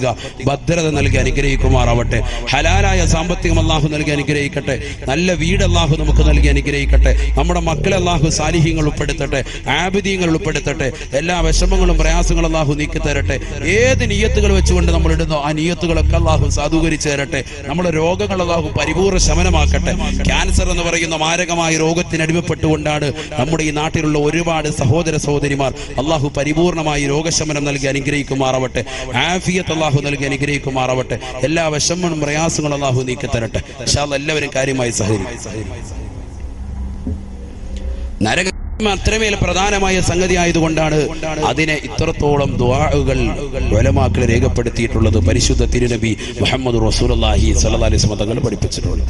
ഭദ്രത നൽകി അനുഗ്രഹിക്കുമാറാവട്ടെ. ഹലാലായ സാമ്പത്തികം അല്ലാഹു നൽകി അനുഗ്രഹിക്കട്ടെ. നല്ല വീട് അല്ലാഹു നമുക്ക് നൽകി അനുഗ്രഹിക്കട്ടെ. നമ്മുടെ മക്കളെ അല്ലാഹു സാലിഹീങ്ങൾ ഉൾപ്പെടുത്തട്ടെ, ആബിദീങ്ങൾ ഉൾപ്പെടുത്തട്ടെ. എല്ലാ വിഷമങ്ങളും പ്രയാസങ്ങളും അല്ലാഹു നീക്കി തരട്ടെ. ഏത് നിയ്യത്തുകൾ വെച്ചുകൊണ്ട് നമ്മൾ ഇടുന്നോ ആ നിയ്യത്തുകളൊക്കെ അല്ലാഹു സാധൂകരിച്ചു തരട്ടെ. നമ്മുടെ രോഗങ്ങൾ അല്ലാഹു പരിപൂർണ്ണ ശമനമാക്കട്ടെ. ക്യാൻസർ എന്ന് പറയുന്ന മാരകമായ രോഗത്തിന് അടിമപ്പെട്ടുകൊണ്ടാണ് നമ്മുടെ ഈ നാട്ടിലുള്ള ഒരുപാട് സഹോദര സഹോദരിമാർ. അല്ലാഹു പരിപൂർണമായി രോഗശമനം നൽകി അനുഗ്രഹിക്കുമാറാവട്ടെ. ആഫിയത്ത് അല്ലാഹു നൽകി അനുഗ്രഹിക്കുമാറാവട്ടെ. എല്ലാ വിഷമങ്ങളും പ്രയാസങ്ങളും അല്ലാഹു നീക്കി തരട്ടെ. ഇൻഷാ അല്ലാഹ് എല്ലാവരും കാര്യമായി സഹകരിക്കും. നരകം അത്രമേൽ പ്രധാനമായ സംഗതി ആയതുകൊണ്ടാണ് അതിനെ ഇത്രത്തോളം ദുആകൾ ഉലമാക്കൾ രേഖപ്പെടുത്തിയിട്ടുള്ളത്. പരിശുദ്ധ തിരുനബി മുഹമ്മദ് റസൂലുള്ളാഹി സ്വല്ലല്ലാഹു അലൈഹി വസല്ലം തങ്ങൾ പഠിപ്പിച്ചിട്ടുണ്ട്.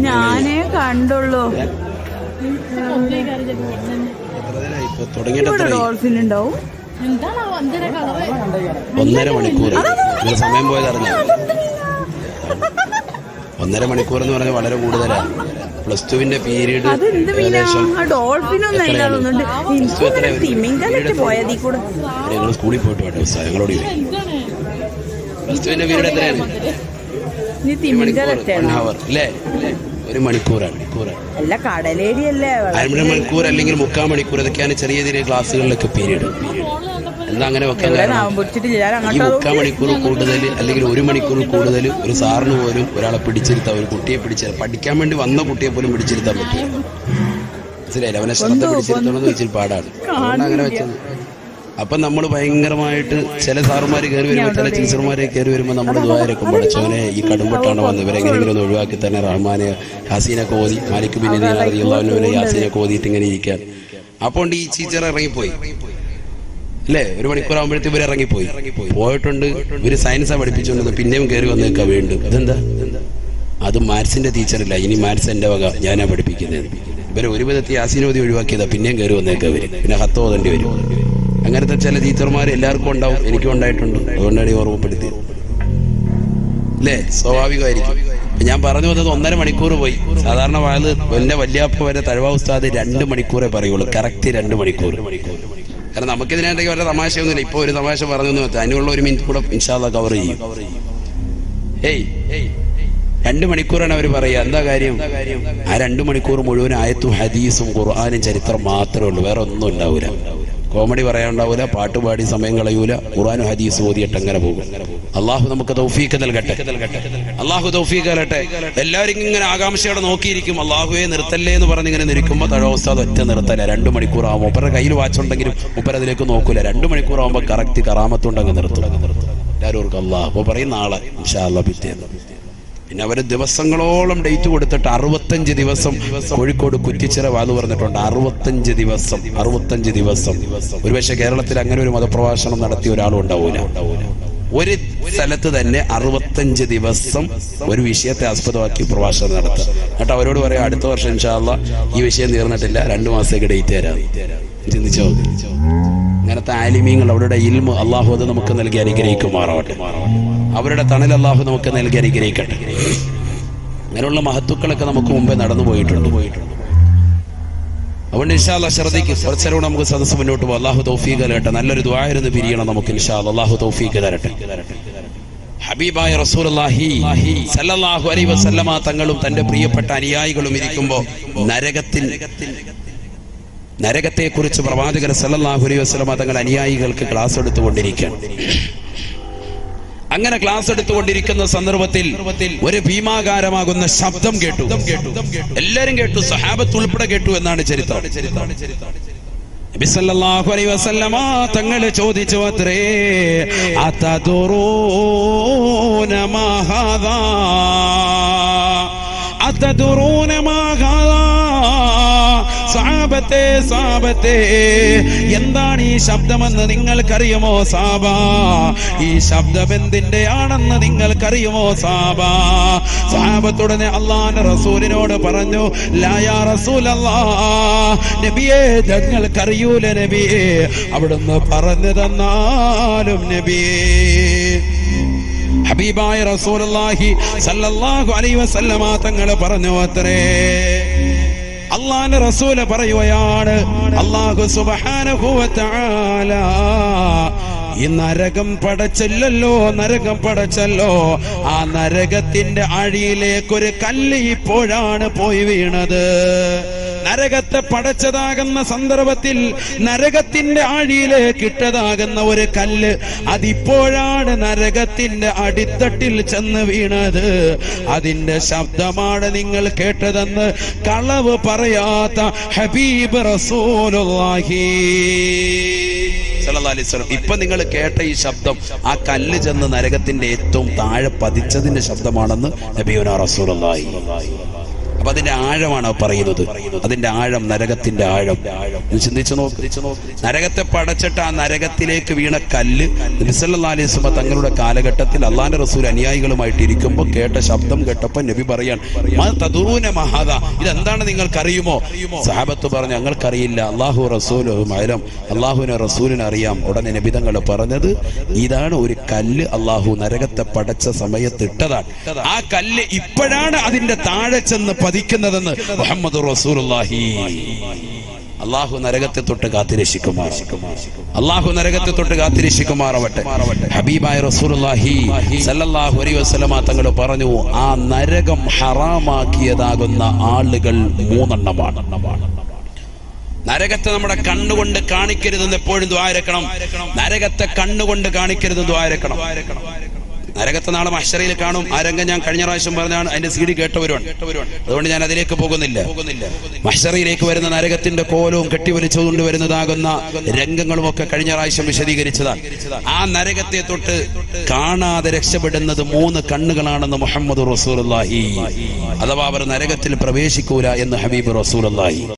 ഞാനേ കണ്ടുള്ളൂ. ഡോൾഫിൻ ഉണ്ടാവും. 1.5 മണിക്കൂർ സമയം പോയതറിഞ്ഞ 1.5 മണിക്കൂർ എന്ന് പറഞ്ഞാൽ വളരെ കൂടുതലാണ്. +2 പീരീഡ് സ്കൂളിൽ പോയിട്ട് വേണ്ട ഞങ്ങളോട് +2 പീരീഡ് എത്രയാണ്? അല്ലേ? 1 മണിക്കൂറാണ്. അല്ല, കടലേരിയല്ലേ? 1 മണിക്കൂർ അല്ലെങ്കിൽ 3/4 മണിക്കൂർ. ഇതൊക്കെയാണ് ചെറിയ ചെറിയ ക്ലാസ്സുകളിലൊക്കെ പീരീഡ്. എന്താ അങ്ങനെ വെക്കാൻ കാരണം? ഈ 3/4 മണിക്കൂർ കൂടുതൽ അല്ലെങ്കിൽ 1 മണിക്കൂർ കൂടുതൽ ഒരു സാറിന് പോലും ഒരാളെ പിടിച്ചിരുത്താം, ഒരു കുട്ടിയെ പഠിക്കാൻ വേണ്ടി വന്ന കുട്ടിയെ പോലും പിടിച്ചിരുത്താൻ പറ്റില്ല. മനസ്സിലായില്ല? അവനെ ശ്രദ്ധ പിടിച്ചിരുത്തണമെന്ന് വെച്ചാൽ പാടാണ്. അതുകൊണ്ട് അങ്ങനെ വെച്ചത്. അപ്പൊ നമ്മൾ ഭയങ്കരമായിട്ട് ചില സാറുമാര് കയറി വരുമ്പോൾ, ചില ടീച്ചർമാരെ കയറി വരുമ്പോൾ നമ്മൾ ദ്വാരക്കും പഠിച്ചവനെ ഈ കടുംപെട്ടാണ് വന്ന് ഇവരെങ്ങനെങ്കിലും ഒന്ന് ഒഴിവാക്കി തന്നെ റഹ്മാനെ യാസീനൊക്കെ ഓതി മാലിക് ബിൻ ദിനാർ റളിയല്ലാഹു അൻഹു യാസീനൊക്കെ ഓതിയിട്ട് ഇങ്ങനെ ഇരിക്കാൻ. അപ്പോൾ ഈ ടീച്ചർ ഇറങ്ങിപ്പോയി അല്ലേ? 1 മണിക്കൂർ ആകുമ്പോഴത്തേക്ക് ഇവർ ഇറങ്ങിപ്പോയി. പോയിട്ടുണ്ട്. ഇവര് സയൻസാണ് പഠിപ്പിച്ചുകൊണ്ടത്. പിന്നെയും കയറി വന്നേക്കാ വീണ്ടും. ഇതെന്താ? അത് മാത്സിന്റെ ടീച്ചറില്ല, ഇനി മാത്സ് എന്റെ വക, ഞാനാ പഠിപ്പിക്കുന്നത്. ഇവരെ ഒരു വിധത്തിൽ യാസീനോതി ഒഴിവാക്കിയതാ, പിന്നെയും കയറി വന്നേക്കാ ഇവര്. പിന്നെ ഹത്ത് ഓതേണ്ടി വരും. അങ്ങനത്തെ ചില ടീച്ചർമാർ എല്ലാവർക്കും ഉണ്ടാവും, എനിക്കും ഉണ്ടായിട്ടുണ്ട്. അതുകൊണ്ടാണ് ഈ ഓർമ്മപ്പെടുത്തിയത് അല്ലേ? സ്വാഭാവികമായിരിക്കും. ഞാൻ പറഞ്ഞു വന്നത് 1.5 മണിക്കൂർ പോയി. സാധാരണ വാഴ് എന്റെ വല്യാപ്പ വരെ തഴവ ഉസ്താദ് 2 മണിക്കൂറേ പറയുള്ളൂ. കറക്റ്റ് 2 മണിക്കൂർ. കാരണം നമുക്കിതിനായിട്ടേക്ക് വല്ല തമാശയൊന്നുമില്ല. ഇപ്പൊ ഒരു തമാശ പറഞ്ഞു നോക്കാം, അതിനുള്ള 1 മിനിറ്റ് കൂടെ ഇൻഷാ അല്ലാഹ് കവർ ചെയ്യും. 2 മണിക്കൂറാണ് അവർ പറയുക. എന്താ കാര്യം? ആ 2 മണിക്കൂർ മുഴുവൻ ആയത്തും ഹദീസും ഖുർആനും ചരിത്രം മാത്രമേ ഉള്ളൂ. വേറെ ഒന്നും ഉണ്ടാവൂല. കോമഡി പറയാനുണ്ടാവൂല, പാട്ടുപാടി സമയം കളയൂല, ഖുർആനും ഹദീസ് ഓതിയിട്ട് അങ്ങനെ പോകും. അള്ളാഹു നമുക്ക് തൗഫീഖ് നൽകട്ടെ. അള്ളാഹു തൗഫീഖ് നൽകട്ടെ. എല്ലാവരും ഇങ്ങനെ ആകാംക്ഷയോടെ നോക്കിയിരിക്കും. അള്ളാഹുവെ നിർത്തല്ലേ എന്ന് പറഞ്ഞ് ഇങ്ങനെ നിൽക്കുമ്പോൾ തഴവ ഉസ്താദ് ഒറ്റ നിർത്തല. 2 മണിക്കൂർ ആകുമ്പോൾ മൂപ്പരുടെ കയ്യിൽ വാച്ചുണ്ടെങ്കിലും മൂപ്പർ അതിലേക്ക് നോക്കൂല. 2 മണിക്കൂർ ആകുമ്പോൾ കറക്റ്റ് കറാമത്തുണ്ടെങ്കിൽ നിർത്തും. എല്ലാവരും ഓർക്കും അള്ളാഹ്. അപ്പോൾ പറയും നാളെ ഇൻഷാ അല്ലാഹ് പിറ്റേന്ന്. പിന്നെ അവര് ദിവസങ്ങളോളം ഡേറ്റ് കൊടുത്തിട്ട് 65 ദിവസം കോഴിക്കോട് കുറ്റിച്ചിറ വാത് പറഞ്ഞിട്ടുണ്ട്. 65 ദിവസം. ഒരുപക്ഷെ കേരളത്തിൽ അങ്ങനെ ഒരു മതപ്രഭാഷണം നടത്തിയ ഒരാളും ഉണ്ടാവൂല. ഒരു സ്ഥലത്ത് തന്നെ 65 ദിവസം ഒരു വിഷയത്തെ ആസ്പദമാക്കി പ്രഭാഷണം നടത്തുക. എന്നിട്ട് അവരോട് പറയാം, അടുത്ത വർഷം ഇൻഷാ അല്ലാഹ് ഈ വിഷയം തീർന്നിട്ടില്ല, 2 മാസത്തേക്ക് ഡേറ്റ് തരാം. ചിന്തിച്ചോ? അങ്ങനത്തെ ആലിമീങ്ങൾ, അവരുടെ ഇൽമു അള്ളാഹു അത് നമുക്ക് നൽകി അനുഗ്രഹിക്കുമാറാവട്ടെ. അവരുടെ തണൽ അള്ളാഹു നമുക്ക് നൽകി അനുഗ്രഹിക്കട്ടെ. അങ്ങനെയുള്ള മഹത്തുക്കളൊക്കെ നമുക്ക് മുമ്പേ നടന്നു പോയിട്ടുണ്ട്. അതുകൊണ്ട് ഇൻഷാ അല്ലാഹ് ശ്രദ്ധിക്കും. കുറച്ചേരം നമുക്ക് സദസ്സ് മുന്നോട്ട് പോകും. അള്ളാഹു തൗഫീഖ് തരട്ടെ. നല്ലൊരു ദുആയിരുന്നു പിരിയണം നമുക്ക് ഇൻഷാ അല്ലാഹ്. അള്ളാഹു തൗഫീഖ് തരട്ടെ. ഹബീബായ റസൂലുള്ളാഹി സല്ലല്ലാഹു അലൈഹി വസല്ലമ തങ്ങളും തന്റെ പ്രിയപ്പെട്ട അനുയായികളും ഇരിക്കുമ്പോൾ നരകത്തെ കുറിച്ച് പ്രവാചകർ സല്ലല്ലാഹു അലൈഹി വസല്ലമ തങ്ങൾ അനുയായികൾക്ക് ക്ലാസ് എടുത്തുകൊണ്ടിരിക്കുകയാണ്. അങ്ങനെ ക്ലാസ് എടുത്തുകൊണ്ടിരിക്കുന്ന സന്ദർഭത്തിൽ ഒരു ഭീമാകാരമാകുന്ന ശബ്ദം കേട്ടു. എല്ലാരും കേട്ടു, സഹാബത്ത് ഉൾപ്പെടെ കേട്ടു എന്നാണ് ചരിത്രം. നബി സല്ലല്ലാഹു അലൈഹി വസല്ലമ തങ്ങൾ ചോദിച്ചു അത്രേ, അതദറൂന മാ ഹാദാ, അതദറൂന മാ ഹാദാ. സാബത്തെ എന്താണ് ഈ ശബ്ദമെന്ന് നിങ്ങൾക്കറിയുമോ സാബ? ഈ ശബ്ദം എന്തിന്റെയാണെന്ന് നിങ്ങൾക്കറിയുമോ സാബ? സഹാബത്തുടനെ അല്ലാഹുവിന്റെ റസൂലിനോട് പറഞ്ഞു, ലാ യാ റസൂലല്ലാഹ്, നബിയേ ഞങ്ങൾക്കറിയൂല നബിയേ, അവിടുന്ന് പറഞ്ഞു തന്നാലും നബിയേ. ഹബീബായ റസൂലുള്ളാഹി സല്ലല്ലാഹു അലൈഹി വസല്ലമ തങ്ങൾ പറഞ്ഞു അത്രേ, അള്ളാന്റെ റസൂല് പറയുകയാണ്, അല്ലാഹു സുബ്ഹാനഹു വ തആല ഈ നരകം പടച്ചല്ലോ, ആ നരകത്തിന്റെ അഴിയിലേക്കൊരു കല്ല് ഇപ്പോഴാണ് പോയി വീണത്. നരകത്തെ പടച്ചതാകുന്ന സന്ദർഭത്തിൽ നരകത്തിന്റെ ആഴിയിലേക്ക് ഇട്ടതാകുന്ന ഒരു കല്ല് അതിപ്പോഴാണ് നരകത്തിന്റെ അടിത്തട്ടിൽ ചെന്ന് വീണത്. അതിന്റെ ശബ്ദമാണ് നിങ്ങൾ കേട്ടതെന്ന് കളവ് പറയാത്ത ഹബീബ് റസൂലുള്ളാഹി സല്ലല്ലാഹു അലൈഹി വസല്ലം. ഇപ്പൊ നിങ്ങൾ കേട്ട ഈ ശബ്ദം ആ കല്ല് ചെന്ന് നരകത്തിന്റെ ഏറ്റവും താഴെ പതിച്ചതിന്റെ ശബ്ദമാണെന്ന് നബിയുനാ റസൂലുള്ളാഹി. അപ്പൊ അതിന്റെ ആഴമാണ് പറയുന്നത്. അതിന്റെ ആഴം, നരകത്തിന്റെ ആഴം ചിന്തിച്ചു നോക്ക്. നരകത്തെ പടച്ചിട്ട് ആ നരകത്തിലേക്ക് വീണ കല്ല് നബി സല്ലല്ലാഹു അലൈഹി വസല്ലം തങ്ങളുടെ കാലഘട്ടത്തിൽ അള്ളാന്റെ റസൂൽ അനുയായികളുമായിട്ട് ഇരിക്കുമ്പോൾ കേട്ട ശബ്ദം കേട്ടപ്പോൾ നബി പറയാൻ, തദറൂന മാ ഹാദാ, ഇതെന്താണ് നിങ്ങൾക്കറിയുമോ? സഹാബത്ത് പറഞ്ഞു, ഞങ്ങൾക്കറിയില്ല, അല്ലാഹു റസൂലുഹു അഅലം, അള്ളാഹുവിനെ റസൂലിനെ അറിയാം. ഉടനെ നബി തങ്ങൾ പറഞ്ഞത്, ഇതാണ് ഒരു കല്ല് അള്ളാഹു നരകത്തെ പടച്ച സമയത്ത് ഇട്ടതാണ്. ആ കല്ല് ഇപ്പോഴാണ് അതിന്റെ താഴെ ചെന്ന് പതിക്കുന്നതെന്ന് മുഹമ്മദ് റസൂലുള്ളാഹി. അള്ളാഹു നരകത്തെ തൊട്ട് കാത്തിരക്ഷിക്കുമാറാവട്ടെ. ഹബീബായ റസൂലുള്ളാഹി സല്ലല്ലാഹു അലൈഹി വസല്ലമ തങ്ങൾ പറഞ്ഞു, ആ നരകം ഹറാമാക്കിയതാകുന്ന ആളുകൾ 3 എണ്ണമാണ്. നരകത്തെ നമ്മുടെ കണ്ണുകൊണ്ട് കാണിക്കരുതെന്ന് എപ്പോഴും ദുആ ഇരക്കണം. നരകത്തെ കണ്ണുകൊണ്ട് കാണിക്കരുതെന്ന് ദുആ ഇരക്കണം. നരകത്തെ നാളെ മഹ്ശറയിൽ കാണും. ആ രംഗം ഞാൻ കഴിഞ്ഞ പ്രാവശ്യം പറഞ്ഞാണ്, അതിന്റെ CD കേട്ടവരുമാണ്. അതുകൊണ്ട് ഞാൻ അതിലേക്ക് പോകുന്നില്ല. മഹ്ശറയിലേക്ക് വരുന്ന നരകത്തിന്റെ കോലവും കെട്ടിവലിച്ചുകൊണ്ട് വരുന്നതാകുന്ന രംഗങ്ങളും ഒക്കെ കഴിഞ്ഞ പ്രാവശ്യം വിശദീകരിച്ചതാണ്. ആ നരകത്തെ തൊട്ട് കാണാതെ രക്ഷപ്പെടുന്നത് 3 കണ്ണുകളാണെന്ന് മുഹമ്മദ് റസൂലുള്ളാഹി. അഥവാ അവർ നരകത്തിൽ പ്രവേശിക്കൂല എന്ന് ഹബീബ് റസൂലുള്ളാഹി.